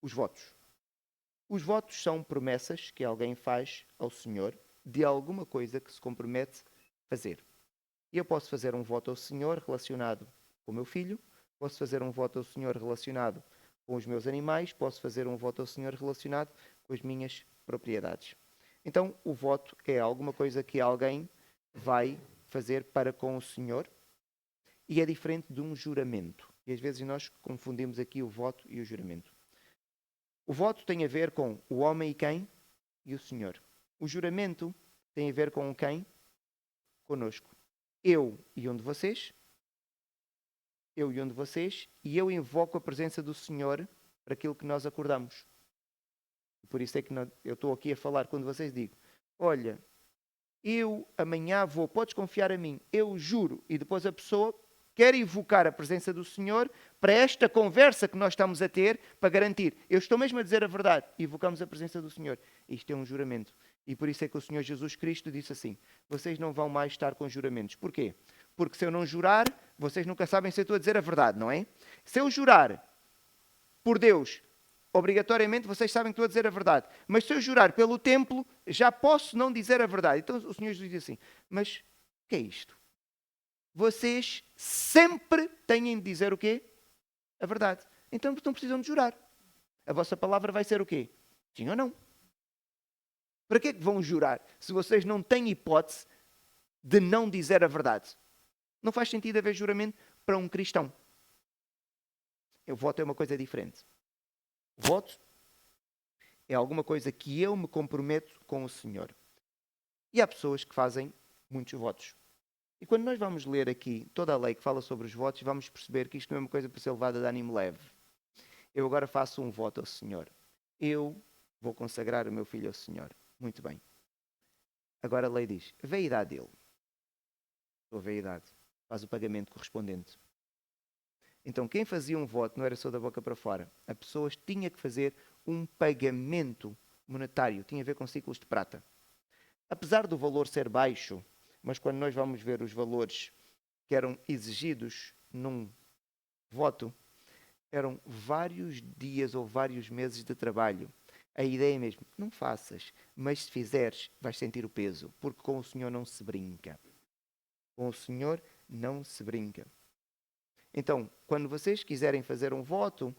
os votos. Os votos são promessas que alguém faz ao Senhor de alguma coisa que se compromete a fazer. E eu posso fazer um voto ao Senhor relacionado com o meu filho, posso fazer um voto ao Senhor relacionado com os meus animais, posso fazer um voto ao Senhor relacionado com as minhas propriedades. Então, o voto é alguma coisa que alguém vai fazer para com o Senhor e é diferente de um juramento. E às vezes nós confundimos aqui o voto e o juramento. O voto tem a ver com o homem e quem? E o Senhor. O juramento tem a ver com quem? Conosco. Eu e um de vocês, e eu invoco a presença do Senhor para aquilo que nós acordamos. Por isso é que eu estou aqui a falar quando vocês digo, olha, eu amanhã vou, podes confiar em mim, eu juro. E depois a pessoa quer invocar a presença do Senhor para esta conversa que nós estamos a ter, para garantir, eu estou mesmo a dizer a verdade, invocamos a presença do Senhor. Isto é um juramento. E por isso é que o Senhor Jesus Cristo disse assim, vocês não vão mais estar com juramentos. Porquê? Porque se eu não jurar, vocês nunca sabem se eu estou a dizer a verdade, não é? Se eu jurar por Deus, obrigatoriamente vocês sabem que estou a dizer a verdade. Mas se eu jurar pelo templo, já posso não dizer a verdade. Então o Senhor Jesus diz assim, mas o que é isto? Vocês sempre têm de dizer o quê? A verdade. Então não precisam de jurar. A vossa palavra vai ser o quê? Sim ou não? Para que é que vão jurar se vocês não têm hipótese de não dizer a verdade? Não faz sentido haver juramento para um cristão. O voto é uma coisa diferente. O voto é alguma coisa que eu me comprometo com o Senhor. E há pessoas que fazem muitos votos. E quando nós vamos ler aqui toda a lei que fala sobre os votos, vamos perceber que isto não é uma coisa para ser levada de ânimo leve. Eu agora faço um voto ao Senhor. Eu vou consagrar o meu filho ao Senhor. Muito bem. Agora a lei diz, vê a idade dele. Estou a ver a idade. Faz o pagamento correspondente. Então quem fazia um voto não era só da boca para fora. A pessoa tinha que fazer um pagamento monetário. Tinha a ver com ciclos de prata. Apesar do valor ser baixo, mas quando nós vamos ver os valores que eram exigidos num voto, eram vários dias ou vários meses de trabalho. A ideia é mesmo, não faças, mas se fizeres, vais sentir o peso, porque com o Senhor não se brinca. Com o Senhor não se brinca. Então, quando vocês quiserem fazer um voto,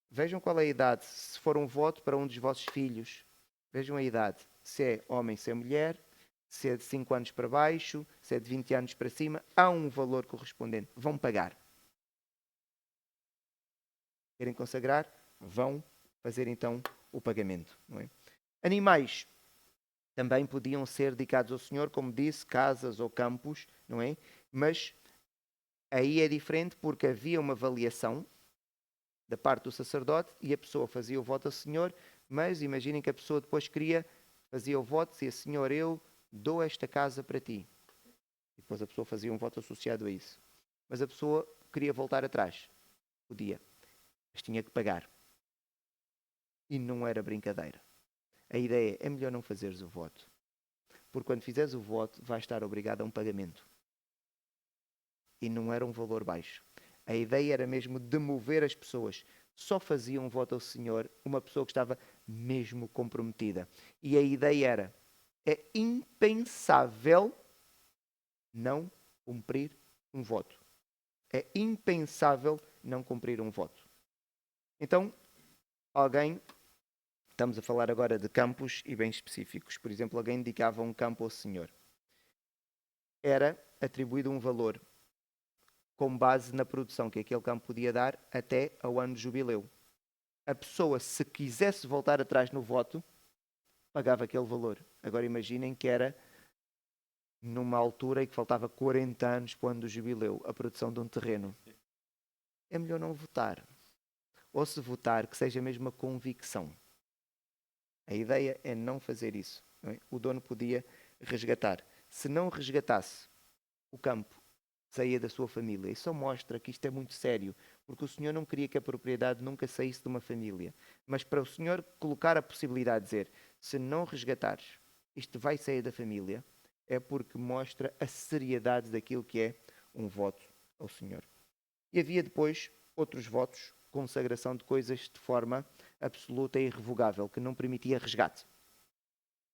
vejam qual é a idade. Se for um voto para um dos vossos filhos, vejam a idade. Se é homem, se é mulher, se é de 5 anos para baixo, se é de 20 anos para cima, há um valor correspondente. Vão pagar. Querem consagrar? Vão fazer então o pagamento. Não é? Animais também podiam ser dedicados ao Senhor, como disse, casas ou campos, não é? Mas aí é diferente porque havia uma avaliação da parte do sacerdote e a pessoa fazia o voto ao Senhor, mas imaginem que a pessoa depois fazia o voto e dizia, Senhor, eu dou esta casa para ti. E depois a pessoa fazia um voto associado a isso. Mas a pessoa queria voltar atrás. Podia. Mas tinha que pagar. E não era brincadeira. A ideia é melhor não fazeres o voto. Porque quando fizeres o voto, vais estar obrigado a um pagamento. E não era um valor baixo. A ideia era mesmo demover as pessoas. Só fazia um voto ao Senhor uma pessoa que estava mesmo comprometida. E a ideia era, é impensável não cumprir um voto. É impensável não cumprir um voto. Então, estamos a falar agora de campos e bem específicos. Por exemplo, alguém dedicava um campo ao Senhor. Era atribuído um valor com base na produção que aquele campo podia dar até ao ano de jubileu. A pessoa, se quisesse voltar atrás no voto, pagava aquele valor. Agora imaginem que era numa altura em que faltava 40 anos para o ano do jubileu, a produção de um terreno. É melhor não votar. Ou se votar, que seja mesmo uma convicção. A ideia é não fazer isso. Não é? O dono podia resgatar. Se não resgatasse, o campo saía da sua família. Isso só mostra que isto é muito sério, porque o Senhor não queria que a propriedade nunca saísse de uma família. Mas para o Senhor colocar a possibilidade de dizer, se não resgatares, isto vai sair da família, é porque mostra a seriedade daquilo que é um voto ao Senhor. E havia depois outros votos, consagração de coisas de forma absoluta e irrevogável, que não permitia resgate.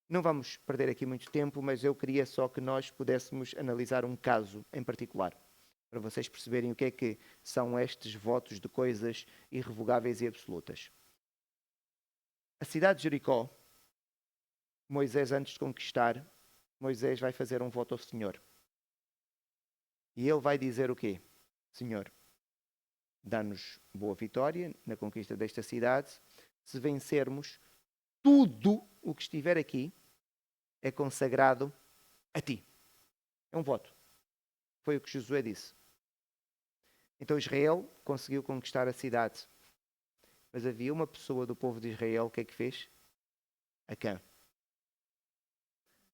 Não vamos perder aqui muito tempo, mas eu queria só que nós pudéssemos analisar um caso em particular, para vocês perceberem o que é que são estes votos de coisas irrevogáveis e absolutas. A cidade de Jericó, Moisés, antes de conquistar, Moisés vai fazer um voto ao Senhor. E ele vai dizer o quê? Senhor, dá-nos boa vitória na conquista desta cidade. Se vencermos, tudo o que estiver aqui é consagrado a ti. É um voto. Foi o que Josué disse. Então Israel conseguiu conquistar a cidade. Mas havia uma pessoa do povo de Israel, o que é que fez? Acã.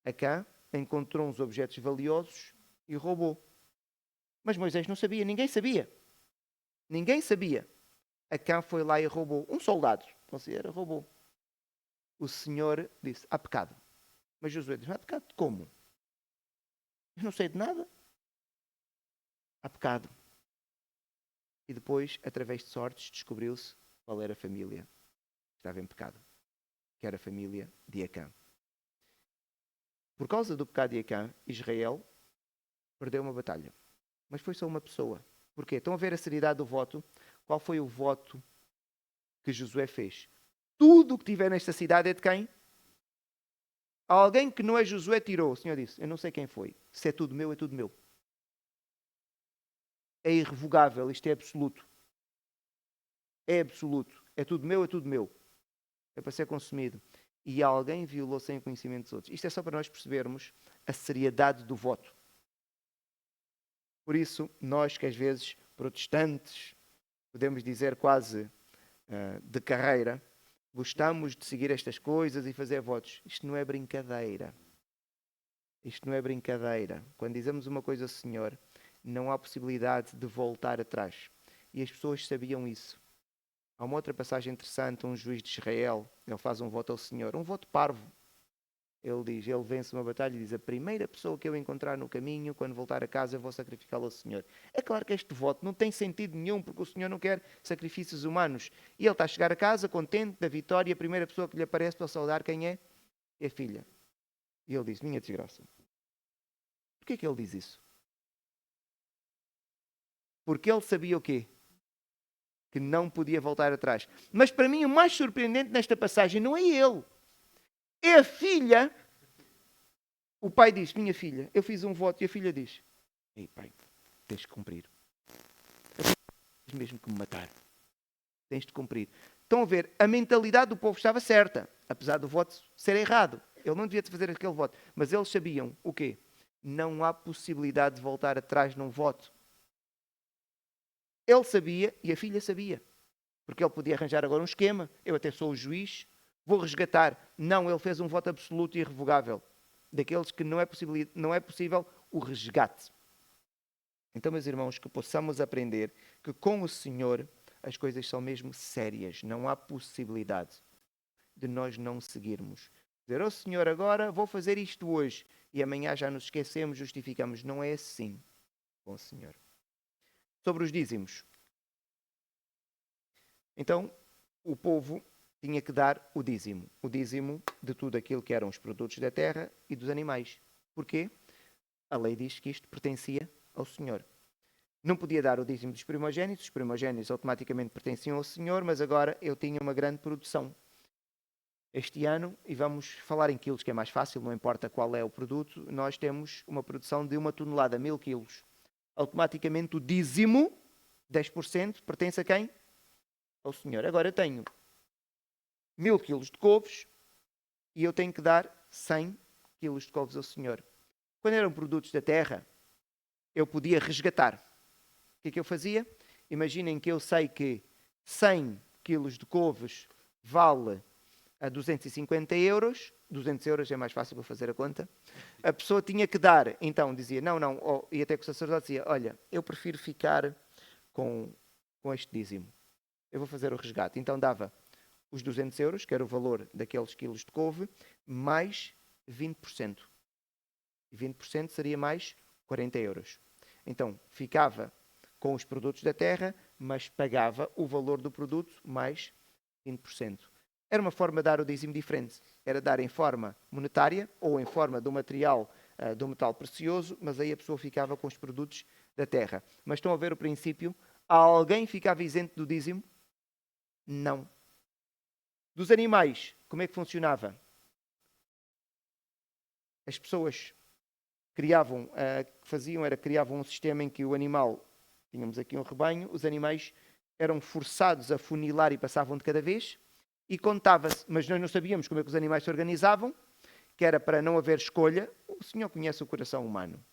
Acã encontrou uns objetos valiosos e roubou. Mas Moisés não sabia, ninguém sabia. Ninguém sabia. Acã foi lá e roubou. Um soldado, considera, roubou. O Senhor disse, há pecado. Mas Josué disse, há pecado como? Eu não sei de nada. Há pecado. E depois, através de sortes, descobriu-se qual era a família que estava em pecado. Que era a família de Acã. Por causa do pecado de Acã, Israel perdeu uma batalha. Mas foi só uma pessoa. Porquê? Estão a ver a seriedade do voto? Qual foi o voto que Josué fez? Tudo o que tiver nesta cidade é de quem? Alguém que não é Josué tirou. O Senhor disse, eu não sei quem foi. Se é tudo meu, é tudo meu. É irrevogável, isto é absoluto. É absoluto. É tudo meu, é tudo meu. É para ser consumido. E alguém violou sem o conhecimento dos outros. Isto é só para nós percebermos a seriedade do voto. Por isso, nós que às vezes, protestantes, podemos dizer quase de carreira, gostamos de seguir estas coisas e fazer votos. Isto não é brincadeira. Isto não é brincadeira. Quando dizemos uma coisa ao Senhor, não há possibilidade de voltar atrás. E as pessoas sabiam isso. Há uma outra passagem interessante, um juiz de Israel, ele faz um voto ao Senhor, um voto parvo. Ele diz, ele vence uma batalha e diz, a primeira pessoa que eu encontrar no caminho, quando voltar a casa, eu vou sacrificá-lo ao Senhor. É claro que este voto não tem sentido nenhum, porque o Senhor não quer sacrifícios humanos. E ele está a chegar a casa, contente da vitória, e a primeira pessoa que lhe aparece para saudar, quem é? É a filha. E ele diz, minha desgraça. Porquê que ele diz isso? Porque ele sabia o quê? Que não podia voltar atrás. Mas para mim o mais surpreendente nesta passagem não é ele. É a filha. O pai diz, minha filha, eu fiz um voto. E a filha diz, ei pai, tens de cumprir. Tens mesmo que me matar. Tens de cumprir. Estão a ver, a mentalidade do povo estava certa. Apesar do voto ser errado. Ele não devia fazer aquele voto. Mas eles sabiam o quê? Não há possibilidade de voltar atrás num voto. Ele sabia e a filha sabia. Porque ele podia arranjar agora um esquema. Eu até sou o juiz, vou resgatar. Não, ele fez um voto absoluto e irrevogável. Daqueles que não é possível o resgate. Então, meus irmãos, que possamos aprender que com o Senhor as coisas são mesmo sérias. Não há possibilidade de nós não seguirmos. Dizer, oh Senhor, agora vou fazer isto hoje. E amanhã já nos esquecemos, justificamos. Não é assim com o Senhor. Sobre os dízimos. Então, o povo tinha que dar o dízimo. O dízimo de tudo aquilo que eram os produtos da terra e dos animais. Porquê? A lei diz que isto pertencia ao Senhor. Não podia dar o dízimo dos primogénitos. Os primogénitos automaticamente pertenciam ao Senhor, mas agora eu tinha uma grande produção. Este ano, e vamos falar em quilos, que é mais fácil, não importa qual é o produto, nós temos uma produção de 1 tonelada, 1000 quilos. Automaticamente o dízimo, 10%, pertence a quem? Ao Senhor. Agora eu tenho 1000 quilos de couves e eu tenho que dar 100 quilos de couves ao Senhor. Quando eram produtos da terra, eu podia resgatar. O que é que eu fazia? Imaginem que eu sei que 100 quilos de couves vale a 250 euros. 200 euros é mais fácil para fazer a conta. A pessoa tinha que dar, então dizia, não, e até que o sacerdote dizia, olha, eu prefiro ficar com este dízimo. Eu vou fazer o resgate. Então dava os 200 euros, que era o valor daqueles quilos de couve, mais 20%. E 20% seria mais 40 euros. Então ficava com os produtos da terra, mas pagava o valor do produto mais 20%. Era uma forma de dar o dízimo diferente. Era dar em forma monetária ou em forma de um material, de um metal precioso, mas aí a pessoa ficava com os produtos da terra. Mas estão a ver o princípio? Alguém ficava isento do dízimo? Não. Dos animais, como é que funcionava? As pessoas criavam um sistema em que o animal, tínhamos aqui um rebanho, os animais eram forçados a funilar e passavam de cada vez, e contava-se, mas nós não sabíamos como é que os animais se organizavam, que era para não haver escolha. O Senhor conhece o coração humano.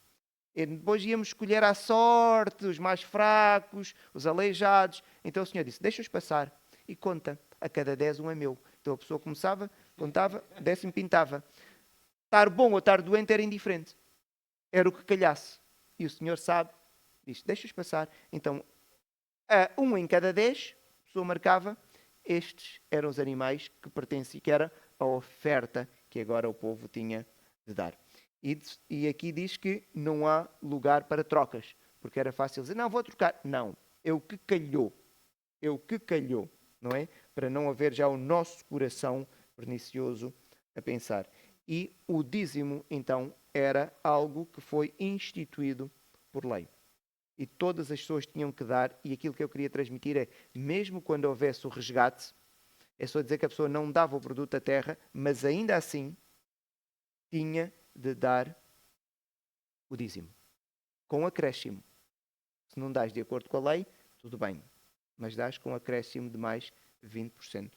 E depois íamos escolher à sorte os mais fracos, os aleijados. Então o Senhor disse, deixa-os passar e conta, a cada 10 um é meu. Então a pessoa começava, contava, 10º pintava. Estar bom ou estar doente era indiferente. Era o que calhasse. E o Senhor sabe, diz, deixa-os passar. Então, a 1 em cada 10, a pessoa marcava, estes eram os animais que pertenciam, que era a oferta que agora o povo tinha de dar. E aqui diz que não há lugar para trocas, porque era fácil dizer, não, vou trocar. Não, é o que calhou. É o que calhou, não é? Para não haver já o nosso coração pernicioso a pensar. E o dízimo, então, era algo que foi instituído por lei. E todas as pessoas tinham que dar, e aquilo que eu queria transmitir é, mesmo quando houvesse o resgate, é só dizer que a pessoa não dava o produto à terra, mas ainda assim tinha de dar o dízimo, com acréscimo. Se não dás de acordo com a lei, tudo bem, mas dás com acréscimo de mais 20%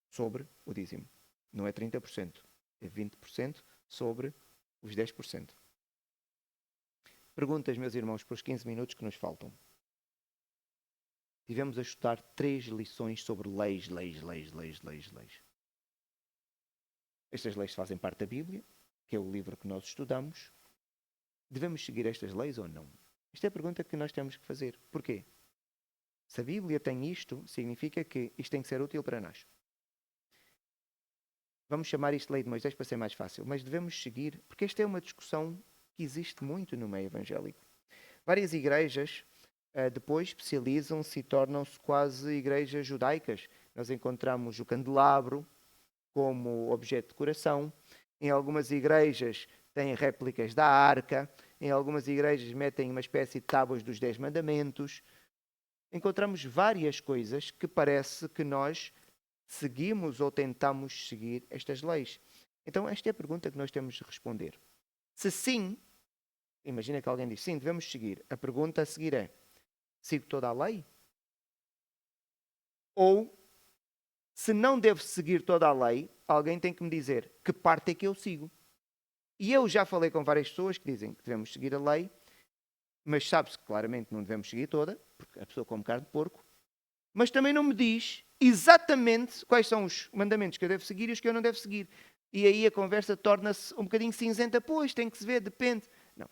sobre o dízimo. Não é 30%, é 20% sobre os 10%. Perguntas, meus irmãos, para os 15 minutos que nos faltam. Tivemos a estudar 3 lições sobre leis. Estas leis fazem parte da Bíblia, que é o livro que nós estudamos. Devemos seguir estas leis ou não? Esta é a pergunta que nós temos que fazer. Porquê? Se a Bíblia tem isto, significa que isto tem que ser útil para nós. Vamos chamar isto de lei de Moisés para ser mais fácil, mas devemos seguir, porque esta é uma discussão que existe muito no meio evangélico. Várias igrejas depois especializam-se e tornam-se quase igrejas judaicas. Nós encontramos o candelabro como objeto de decoração. Em algumas igrejas têm réplicas da arca. Em algumas igrejas metem uma espécie de tábuas dos 10 mandamentos. Encontramos várias coisas que parece que nós seguimos ou tentamos seguir estas leis. Então esta é a pergunta que nós temos de responder. Se sim, imagina que alguém diz sim, devemos seguir. A pergunta a seguir é, sigo toda a lei? Ou, se não devo seguir toda a lei, alguém tem que me dizer que parte é que eu sigo. E eu já falei com várias pessoas que dizem que devemos seguir a lei, mas sabe-se que claramente não devemos seguir toda, porque a pessoa come carne de porco, mas também não me diz exatamente quais são os mandamentos que eu devo seguir e os que eu não devo seguir. E aí a conversa torna-se um bocadinho cinzenta. Pois, tem que se ver, depende. Não.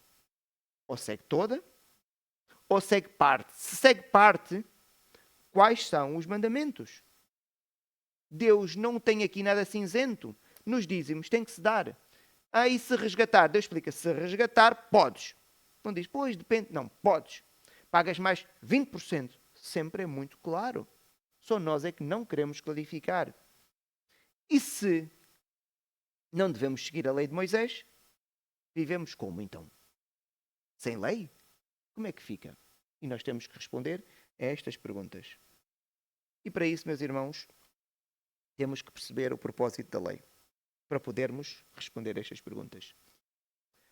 Ou segue toda, ou segue parte. Se segue parte, quais são os mandamentos? Deus não tem aqui nada cinzento. Nos dízimos tem que se dar. Aí se resgatar, Deus explica, se resgatar, podes. Não diz, pois, depende. Não, podes. Pagas mais 20%. Sempre é muito claro. Só nós é que não queremos clarificar. E se não devemos seguir a lei de Moisés, vivemos como então? Sem lei? Como é que fica? E nós temos que responder a estas perguntas. E para isso, meus irmãos, temos que perceber o propósito da lei, para podermos responder a estas perguntas.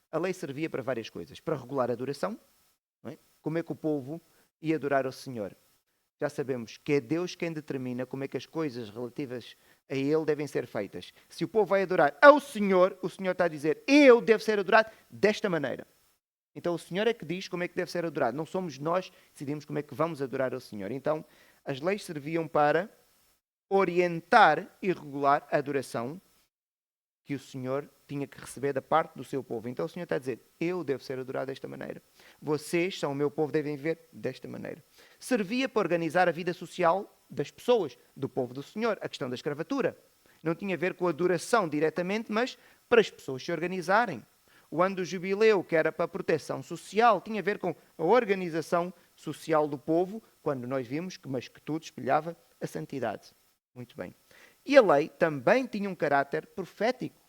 A lei servia para várias coisas. Para regular a adoração, não é? Como é que o povo ia adorar ao Senhor? Já sabemos que é Deus quem determina como é que as coisas relativas a Ele devem ser feitas. Se o povo vai adorar ao Senhor, o Senhor está a dizer, eu devo ser adorado desta maneira. Então o Senhor é que diz como é que deve ser adorado. Não somos nós que decidimos como é que vamos adorar ao Senhor. Então, as leis serviam para orientar e regular a adoração que o Senhor tinha que receber da parte do seu povo. Então o Senhor está a dizer, eu devo ser adorado desta maneira. Vocês são o meu povo, devem viver desta maneira. Servia para organizar a vida social das pessoas, do povo do Senhor. A questão da escravatura. Não tinha a ver com a adoração diretamente, mas para as pessoas se organizarem. O ano do jubileu, que era para a proteção social, tinha a ver com a organização social do povo, quando nós vimos que tudo espelhava a santidade. Muito bem. E a lei também tinha um caráter profético.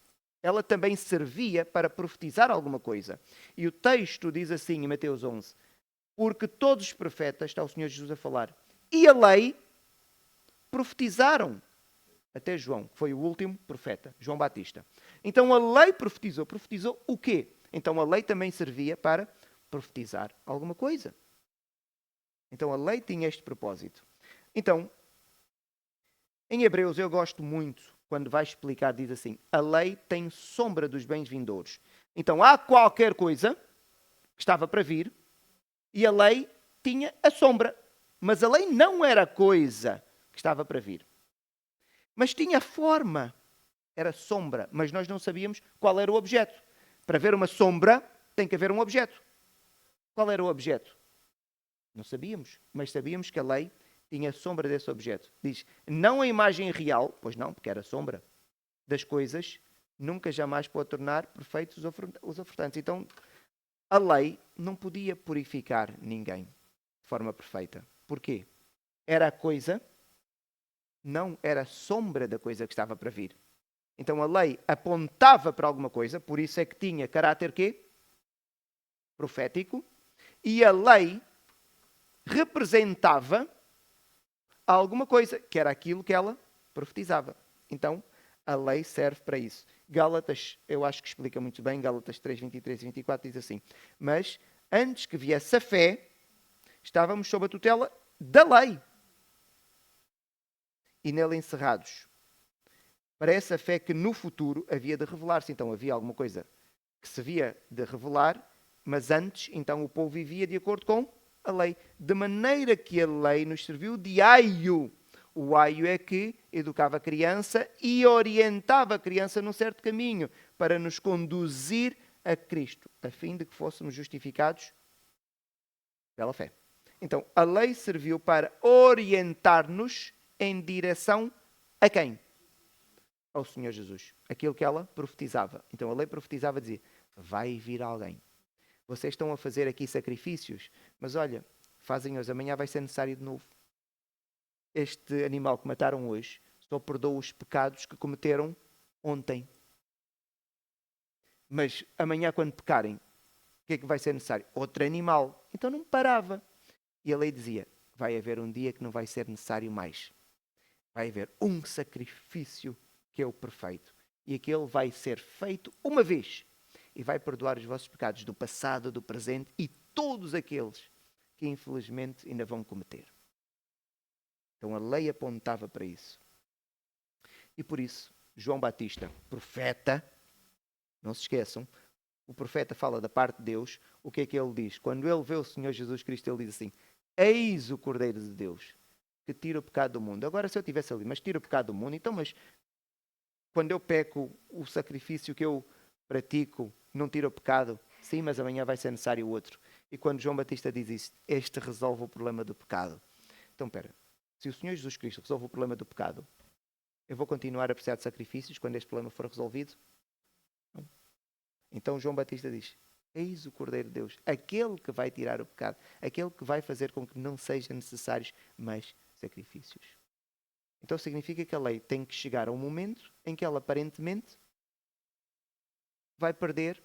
Ela também servia para profetizar alguma coisa. E o texto diz assim em Mateus 11, porque todos os profetas, está o Senhor Jesus a falar, e a lei profetizaram. Até João, que foi o último profeta, João Batista. Então a lei profetizou. Profetizou o quê? Então a lei também servia para profetizar alguma coisa. Então a lei tinha este propósito. Então, em Hebreus eu gosto muito, quando vai explicar, diz assim, a lei tem sombra dos bens vindouros. Então, há qualquer coisa que estava para vir e a lei tinha a sombra. Mas a lei não era a coisa que estava para vir. Mas tinha forma. Era sombra, mas nós não sabíamos qual era o objeto. Para ver uma sombra, tem que haver um objeto. Qual era o objeto? Não sabíamos, mas sabíamos que a lei tinha sombra desse objeto. Diz, não a imagem real, pois não, porque era sombra, das coisas, nunca jamais pode tornar perfeitos os ofertantes. Então, a lei não podia purificar ninguém de forma perfeita. Porquê? Era a coisa, não era a sombra da coisa que estava para vir. Então a lei apontava para alguma coisa, por isso é que tinha caráter quê? Profético. E a lei representava alguma coisa, que era aquilo que ela profetizava. Então, a lei serve para isso. Gálatas, eu acho que explica muito bem, Gálatas 3, 23 e 24 diz assim, mas antes que viesse a fé, estávamos sob a tutela da lei. E nela encerrados. Para essa fé que no futuro havia de revelar-se. Então havia alguma coisa que se havia de revelar, mas antes, então, o povo vivia de acordo com a lei. De maneira que a lei nos serviu de aio. O aio é que educava a criança e orientava a criança num certo caminho para nos conduzir a Cristo, a fim de que fôssemos justificados pela fé. Então, a lei serviu para orientar-nos em direção a quem? Ao Senhor Jesus. Aquilo que ela profetizava. Então a lei profetizava, dizia, vai vir alguém. Vocês estão a fazer aqui sacrifícios, mas olha, fazem-os, amanhã vai ser necessário de novo. Este animal que mataram hoje só perdoa os pecados que cometeram ontem. Mas amanhã, quando pecarem, o que é que vai ser necessário? Outro animal. Então não parava. E a lei dizia, vai haver um dia que não vai ser necessário mais. Vai haver um sacrifício que é o perfeito. E aquele vai ser feito uma vez. E vai perdoar os vossos pecados do passado, do presente e todos aqueles que infelizmente ainda vão cometer. Então a lei apontava para isso. E por isso, João Batista, profeta, não se esqueçam, o profeta fala da parte de Deus, o que é que ele diz? Quando ele vê o Senhor Jesus Cristo, ele diz assim, eis o Cordeiro de Deus, que tira o pecado do mundo. Agora, se eu estivesse ali, mas tira o pecado do mundo, então, mas quando eu peco, o sacrifício que eu pratico não tira o pecado? Sim, mas amanhã vai ser necessário outro. E quando João Batista diz isso, este resolve o problema do pecado. Então, espera, se o Senhor Jesus Cristo resolve o problema do pecado, eu vou continuar a precisar de sacrifícios quando este problema for resolvido? Não. Então João Batista diz, eis o Cordeiro de Deus, aquele que vai tirar o pecado, aquele que vai fazer com que não sejam necessários mais sacrifícios. Então significa que a lei tem que chegar a um momento em que ela aparentemente vai perder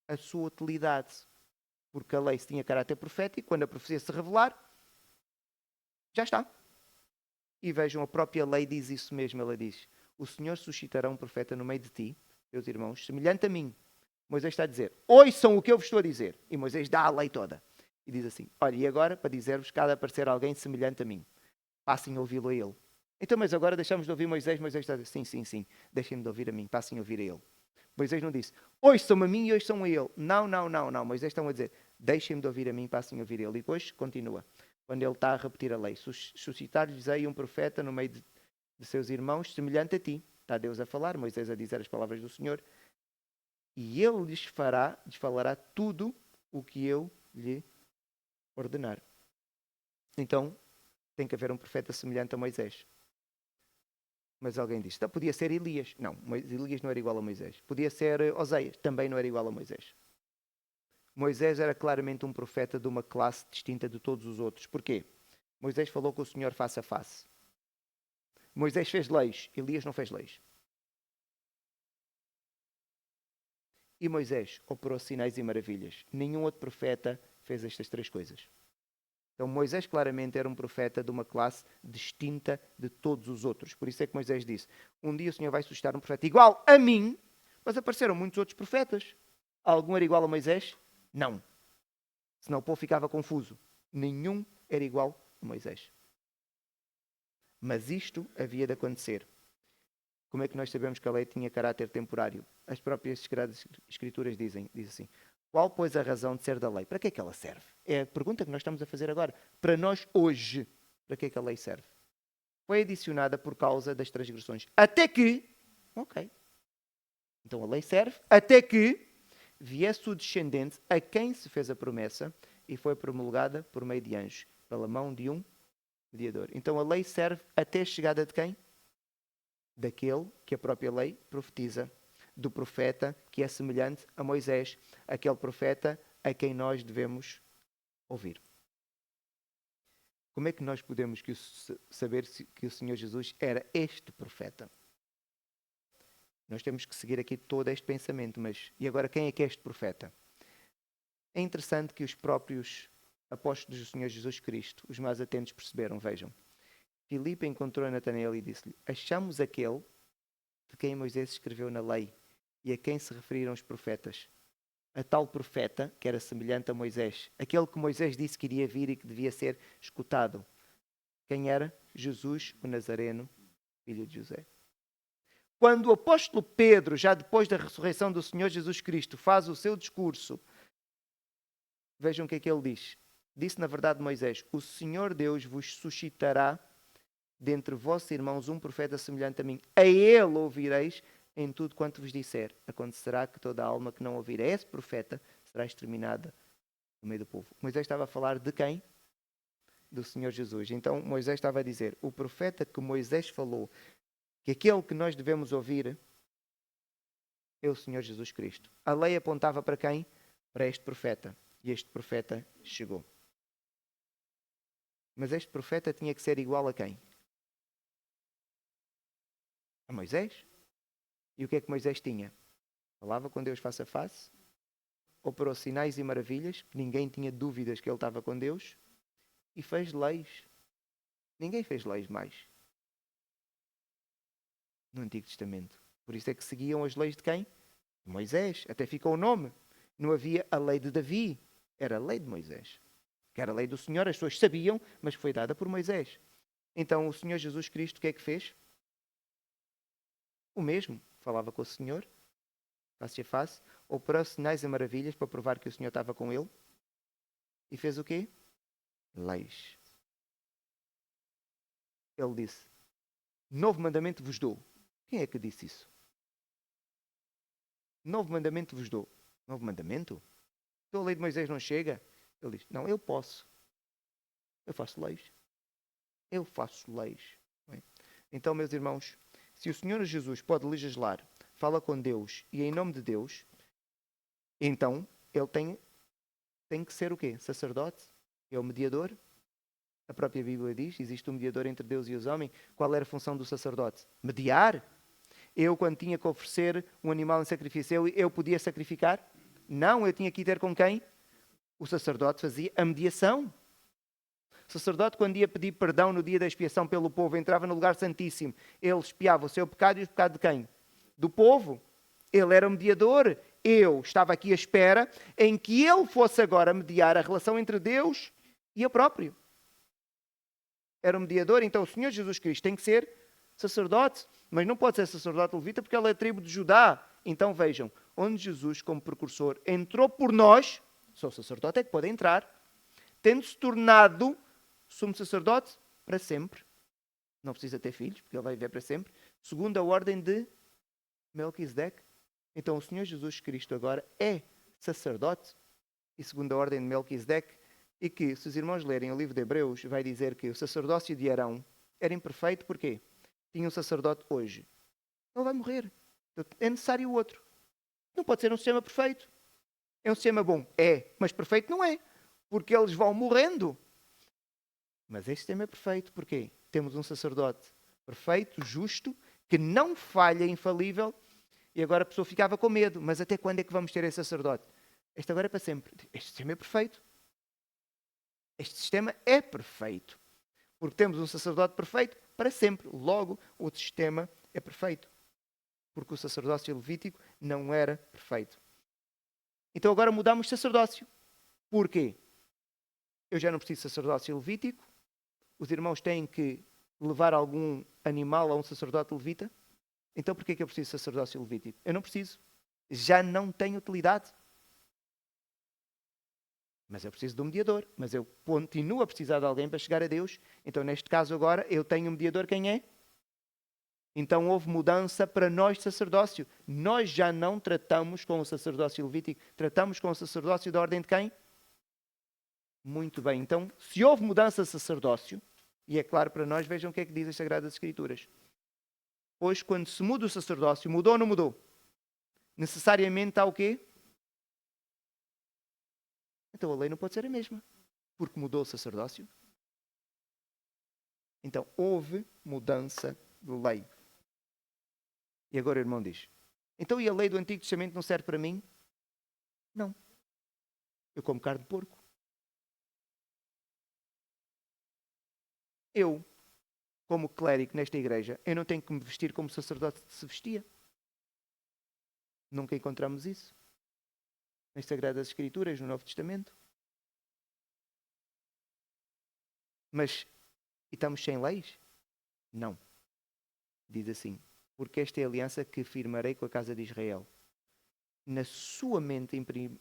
a sua utilidade. Porque a lei se tinha caráter profético, quando a profecia se revelar, já está. E vejam, a própria lei diz isso mesmo. Ela diz, o Senhor suscitará um profeta no meio de ti, teus irmãos, semelhante a mim. Moisés está a dizer, ouçam o que eu vos estou a dizer. E Moisés dá a lei toda. E diz assim, olha, e agora, para dizer-vos, cada aparecer alguém semelhante a mim. Passem a ouvi-lo a ele. Então, mas agora deixamos de ouvir Moisés. Moisés está a dizer, sim, deixem-me de ouvir a mim, passem a ouvir a ele. Moisés não disse, ouçam a mim e ouçam a ele. Não. Moisés está a dizer, deixem-me de ouvir a mim, passem a ouvir a ele. E depois continua, quando ele está a repetir a lei. Suscitar-lhes-ei um profeta no meio de seus irmãos, semelhante a ti. Está Deus a falar, Moisés a dizer as palavras do Senhor. E ele lhes falará tudo o que eu lhe ordenar. Então, tem que haver um profeta semelhante a Moisés. Mas alguém diz, então podia ser Elias. Não, Elias não era igual a Moisés. Podia ser Oseias, também não era igual a Moisés. Moisés era claramente um profeta de uma classe distinta de todos os outros. Porquê? Moisés falou com o Senhor face a face. Moisés fez leis, Elias não fez leis. E Moisés operou sinais e maravilhas. Nenhum outro profeta fez estas três coisas. Então Moisés claramente era um profeta de uma classe distinta de todos os outros. Por isso é que Moisés disse, um dia o Senhor vai suscitar um profeta igual a mim, mas apareceram muitos outros profetas. Algum era igual a Moisés? Não. Senão o povo ficava confuso. Nenhum era igual a Moisés. Mas isto havia de acontecer. Como é que nós sabemos que a lei tinha caráter temporário? As próprias Sagradas Escrituras dizem assim: qual, pois, a razão de ser da lei? Para que é que ela serve? É a pergunta que nós estamos a fazer agora. Para nós, hoje, para que é que a lei serve? Foi adicionada por causa das transgressões. Até que, ok, então a lei serve até que viesse o descendente a quem se fez a promessa e foi promulgada por meio de anjos, pela mão de um mediador. Então a lei serve até a chegada de quem? Daquele que a própria lei profetiza, do profeta que é semelhante a Moisés, aquele profeta a quem nós devemos ouvir. Como é que nós podemos saber que o Senhor Jesus era este profeta? Nós temos que seguir aqui todo este pensamento, mas e agora quem é que é este profeta? É interessante que os próprios apóstolos do Senhor Jesus Cristo, os mais atentos, perceberam, vejam. Filipe encontrou Natanael e disse-lhe: achamos aquele de quem Moisés escreveu na lei e a quem se referiram os profetas. A tal profeta que era semelhante a Moisés, aquele que Moisés disse que iria vir e que devia ser escutado. Quem era? Jesus, o Nazareno, filho de José. Quando o apóstolo Pedro, já depois da ressurreição do Senhor Jesus Cristo, faz o seu discurso, vejam o que é que ele diz. Disse na verdade Moisés: o Senhor Deus vos suscitará dentre vossos irmãos um profeta semelhante a mim. A ele ouvireis em tudo quanto vos disser. Acontecerá que toda alma que não ouvir a esse profeta será exterminada no meio do povo. Moisés estava a falar de quem? Do Senhor Jesus. Então Moisés estava a dizer: o profeta que Moisés falou, que aquele que nós devemos ouvir é o Senhor Jesus Cristo. A lei apontava para quem? Para este profeta. E este profeta chegou. Mas este profeta tinha que ser igual a quem? A Moisés. E o que é que Moisés tinha? Falava com Deus face a face, operou sinais e maravilhas, ninguém tinha dúvidas que ele estava com Deus, e fez leis. Ninguém fez leis mais no Antigo Testamento. Por isso é que seguiam as leis de quem? De Moisés. Até ficou o nome. Não havia a lei de Davi. Era a lei de Moisés. Que era a lei do Senhor, as pessoas sabiam, mas foi dada por Moisés. Então o Senhor Jesus Cristo o que é que fez? O mesmo. Falava com o Senhor, face a face, operou sinais e maravilhas para provar que o Senhor estava com ele. E fez o quê? Leis. Ele disse: novo mandamento vos dou. Quem é que disse isso? Novo mandamento vos dou. Novo mandamento? Então a lei de Moisés não chega? Ele diz: não, eu posso. Eu faço leis. Eu faço leis. Bem, então, meus irmãos, se o Senhor Jesus pode legislar, fala com Deus e em nome de Deus, então ele tem que ser o quê? Sacerdote? É o mediador? A própria Bíblia diz: existe um mediador entre Deus e os homens. Qual era a função do sacerdote? Mediar? Eu, quando tinha que oferecer um animal em sacrifício, eu podia sacrificar? Não, eu tinha que ir ter com quem? O sacerdote fazia a mediação. O sacerdote, quando ia pedir perdão no dia da expiação pelo povo, entrava no lugar santíssimo. Ele expiava o seu pecado e o pecado de quem? Do povo. Ele era o mediador. Eu estava aqui à espera em que ele fosse agora mediar a relação entre Deus e eu próprio. Era o mediador. Então o Senhor Jesus Cristo tem que ser sacerdote, mas não pode ser sacerdote levita porque ele é tribo de Judá. Então vejam, onde Jesus, como precursor, entrou por nós, só o sacerdote é que pode entrar, tendo-se tornado sumo sacerdote para sempre. Não precisa ter filhos, porque ele vai viver para sempre. Segundo a ordem de Melquisedeque. Então o Senhor Jesus Cristo agora é sacerdote, e segundo a ordem de Melquisedeque, e que, se os irmãos lerem o livro de Hebreus, vai dizer que o sacerdócio de Arão era imperfeito, porquê? Tinha um sacerdote hoje. Ele vai morrer. É necessário outro. Não pode ser um sistema perfeito. É um sistema bom? É, mas perfeito não é. Porque eles vão morrendo. Mas este sistema é perfeito. Porquê? Temos um sacerdote perfeito, justo, que não falha, infalível. E agora a pessoa ficava com medo. Mas até quando é que vamos ter esse sacerdote? Este agora é para sempre. Este sistema é perfeito. Este sistema é perfeito. Porque temos um sacerdote perfeito para sempre. Logo, o sistema é perfeito. Porque o sacerdócio levítico não era perfeito. Então agora mudamos de sacerdócio. Porquê? Eu já não preciso de sacerdócio levítico. Os irmãos têm que levar algum animal a um sacerdote levita? Então porquê que eu preciso de sacerdócio levítico? Eu não preciso. Já não tem utilidade. Mas eu preciso de um mediador. Mas eu continuo a precisar de alguém para chegar a Deus. Então, neste caso agora, eu tenho um mediador. Quem é? Então houve mudança para nós de sacerdócio. Nós já não tratamos com o sacerdócio levítico. Tratamos com o sacerdócio da ordem de quem? Muito bem. Então, se houve mudança de sacerdócio, e é claro para nós, vejam o que é que diz as Sagradas Escrituras. Hoje, quando se muda o sacerdócio, mudou ou não mudou? Necessariamente há o quê? Então a lei não pode ser a mesma, porque mudou o sacerdócio. Então houve mudança de lei. E agora o irmão diz, então e a lei do Antigo Testamento não serve para mim? Não. Eu como carne de porco. Eu, como clérigo nesta igreja, eu não tenho que me vestir como o sacerdote se vestia. Nunca encontramos isso nas Sagradas Escrituras, no Novo Testamento. Mas, e estamos sem leis? Não. Diz assim, porque esta é a aliança que firmarei com a casa de Israel. Na sua mente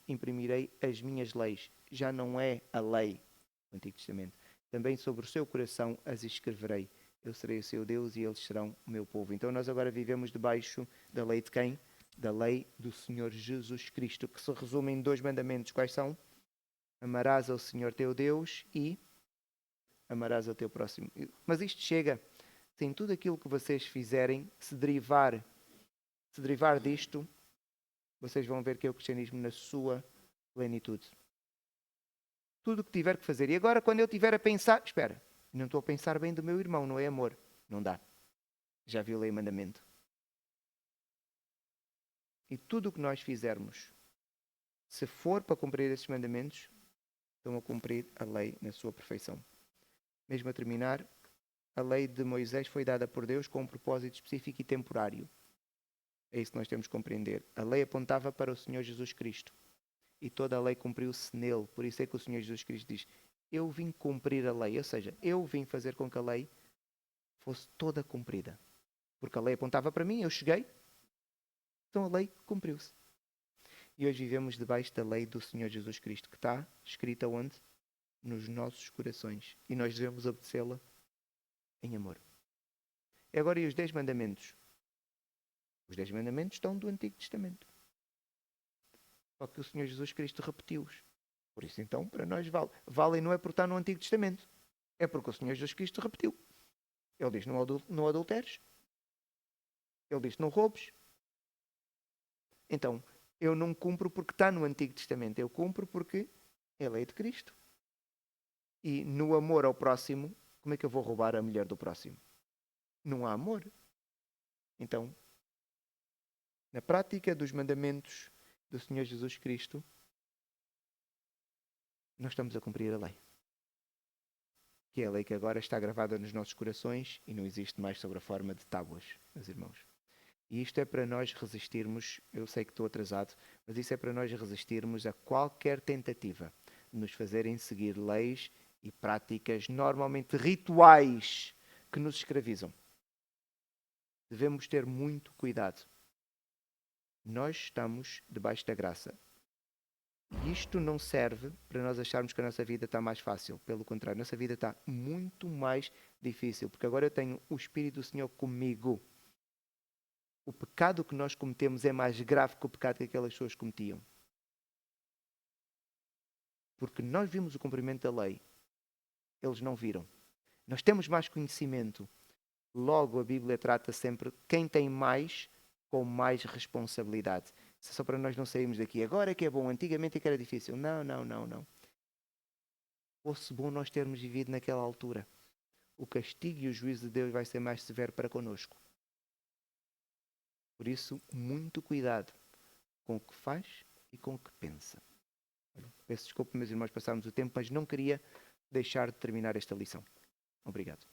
imprimirei as minhas leis. Já não é a lei do Antigo Testamento. Também sobre o seu coração as escreverei. Eu serei o seu Deus e eles serão o meu povo. Então nós agora vivemos debaixo da lei de quem? Da lei do Senhor Jesus Cristo, que se resume em 2 mandamentos. Quais são? Amarás ao Senhor teu Deus e amarás ao teu próximo. Mas isto chega. Sem tudo aquilo que vocês fizerem, se derivar disto, vocês vão ver que é o cristianismo na sua plenitude. Tudo o que tiver que fazer. E agora, quando eu estiver a pensar, espera, não estou a pensar bem do meu irmão, não é amor. Não dá. Já violei o mandamento. E tudo o que nós fizermos, se for para cumprir esses mandamentos, estão a cumprir a lei na sua perfeição. Mesmo a terminar, a lei de Moisés foi dada por Deus com um propósito específico e temporário. É isso que nós temos que compreender. A lei apontava para o Senhor Jesus Cristo. E toda a lei cumpriu-se nele. Por isso é que o Senhor Jesus Cristo diz, eu vim cumprir a lei. Ou seja, eu vim fazer com que a lei fosse toda cumprida. Porque a lei apontava para mim, eu cheguei. Então a lei cumpriu-se. E hoje vivemos debaixo da lei do Senhor Jesus Cristo, que está escrita onde? Nos nossos corações. E nós devemos obedecê-la em amor. E agora, e os 10 mandamentos? Os 10 mandamentos estão do Antigo Testamento. Só que o Senhor Jesus Cristo repetiu-os. Por isso, então, para nós vale. Vale não é por estar no Antigo Testamento. É porque o Senhor Jesus Cristo repetiu. Ele diz, não adulteres. Ele diz, não roubes. Então, eu não cumpro porque está no Antigo Testamento. Eu cumpro porque é a lei de Cristo. E no amor ao próximo, como é que eu vou roubar a mulher do próximo? Não há amor. Então, na prática dos mandamentos do Senhor Jesus Cristo, nós estamos a cumprir a lei. Que é a lei que agora está gravada nos nossos corações e não existe mais sobre a forma de tábuas, meus irmãos. E isto é para nós resistirmos, eu sei que estou atrasado, mas isso é para nós resistirmos a qualquer tentativa de nos fazerem seguir leis e práticas, normalmente rituais, que nos escravizam. Devemos ter muito cuidado. Nós estamos debaixo da graça. E isto não serve para nós acharmos que a nossa vida está mais fácil. Pelo contrário, a nossa vida está muito mais difícil. Porque agora eu tenho o Espírito do Senhor comigo. O pecado que nós cometemos é mais grave que o pecado que aquelas pessoas cometiam. Porque nós vimos o cumprimento da lei. Eles não viram. Nós temos mais conhecimento. Logo, a Bíblia trata sempre quem tem mais com mais responsabilidade. Isso é só para nós não sairmos daqui. Agora é que é bom, antigamente é que era difícil. Não. Fosse bom nós termos vivido naquela altura. O castigo e o juízo de Deus vai ser mais severo para connosco. Por isso, muito cuidado com o que faz e com o que pensa. Peço desculpa, meus irmãos, passarmos o tempo, mas não queria deixar de terminar esta lição. Obrigado.